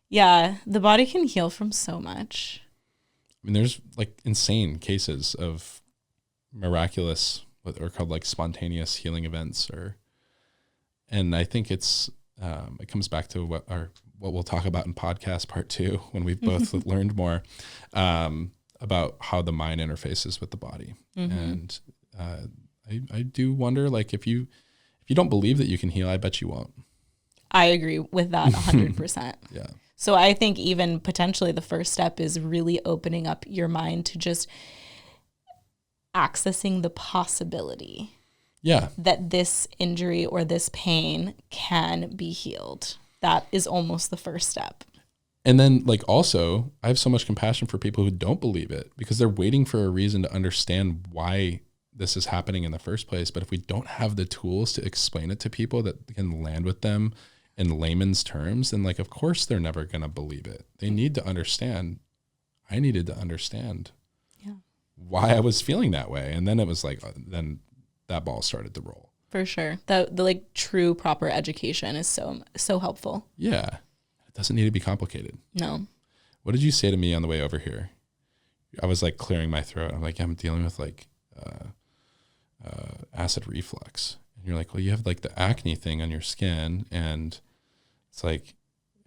Yeah, the body can heal from so much. I mean, there's like insane cases of miraculous, what are called like spontaneous healing events, and I think it comes back to what we'll talk about in podcast part 2 when we've both learned more about how the mind interfaces with the body. And I do wonder, like, if you don't believe that you can heal, I bet you won't. I agree with that 100%. Yeah. So I think even potentially the first step is really opening up your mind to just accessing the possibility that this injury or this pain can be healed. That is almost the first step. And then, like, also, I have so much compassion for people who don't believe it because they're waiting for a reason to understand why this is happening in the first place. But if we don't have the tools to explain it to people that can land with them in layman's terms, then, like, of course they're never going to believe it. They need to understand. I needed to understand why I was feeling that way. And then it was like, then that ball started to roll. For sure. The like true proper education is so helpful. Yeah. It doesn't need to be complicated. No. What did you say to me on the way over here? I was like clearing my throat. I'm like, I'm dealing with like acid reflux. And you're like, well, you have like the acne thing on your skin. And it's like,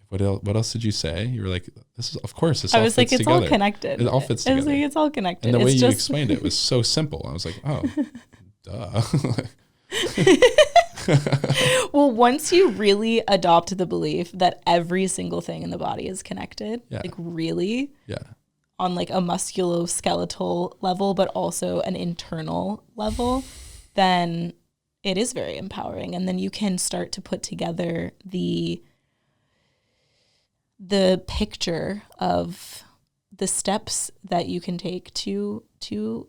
what else did you say? You were like, this is, of course, this all fits together. I was like, it's all connected. It all fits together. I was like, it's all connected. And the way you explained it was so simple. I was like, oh, duh. Well, once you really adopt the belief that every single thing in the body is connected, like really, on like a musculoskeletal level, but also an internal level, then it is very empowering. And then you can start to put together the picture of the steps that you can take to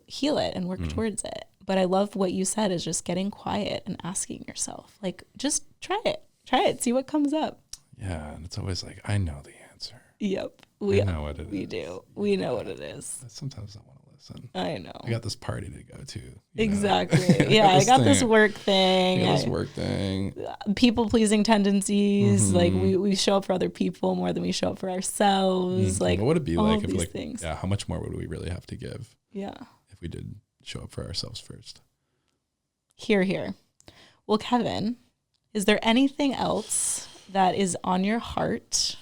heal it and work towards it. But I love what you said is just getting quiet and asking yourself, like, just try it, see what comes up. Yeah. And it's always like, I know the answer. Yep. We know what it is. We do. We know what it is. Sometimes I want to listen. I know. I got this party to go to. Exactly. Yeah. I got this work thing. People pleasing tendencies. Like we show up for other people more than we show up for ourselves. Like, what would it be like if, like, things. Yeah, how much more would we really have to give? Yeah. If we did show up for ourselves first. Here. Well, Kevin, is there anything else that is on your heart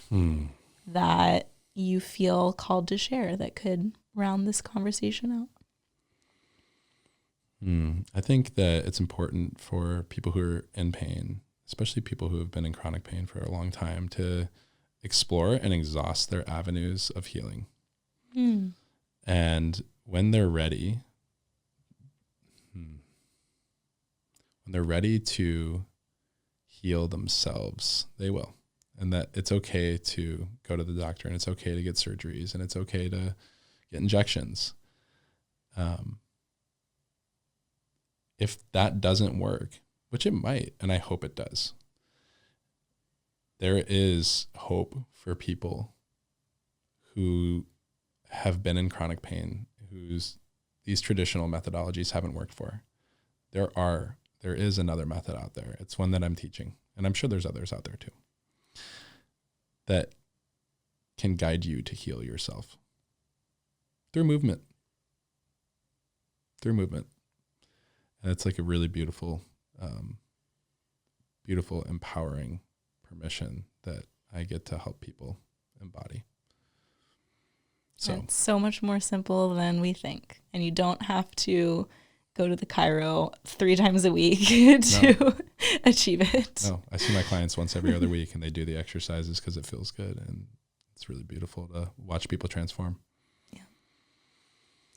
that you feel called to share that could round this conversation out? I think that it's important for people who are in pain, especially people who have been in chronic pain for a long time, to explore and exhaust their avenues of healing. And when they're ready, to heal themselves, they will. And that it's okay to go to the doctor, and it's okay to get surgeries, and it's okay to get injections. If that doesn't work, which it might, and I hope it does, there is hope for people who have been in chronic pain, whose these traditional methodologies haven't worked for. There is another method out there. It's one that I'm teaching, and I'm sure there's others out there too, that can guide you to heal yourself through movement. And it's like a really beautiful, empowering permission that I get to help people embody. So it's so much more simple than we think. And you don't have to go to the chiro 3 times a week to achieve it. No, I see my clients once every other week, and they do the exercises because it feels good. And it's really beautiful to watch people transform. Yeah.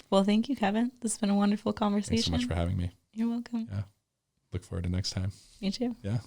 Well, thank you, Kevin. This has been a wonderful conversation. Thanks so much for having me. You're welcome. Yeah. Look forward to next time. Me too. Yeah.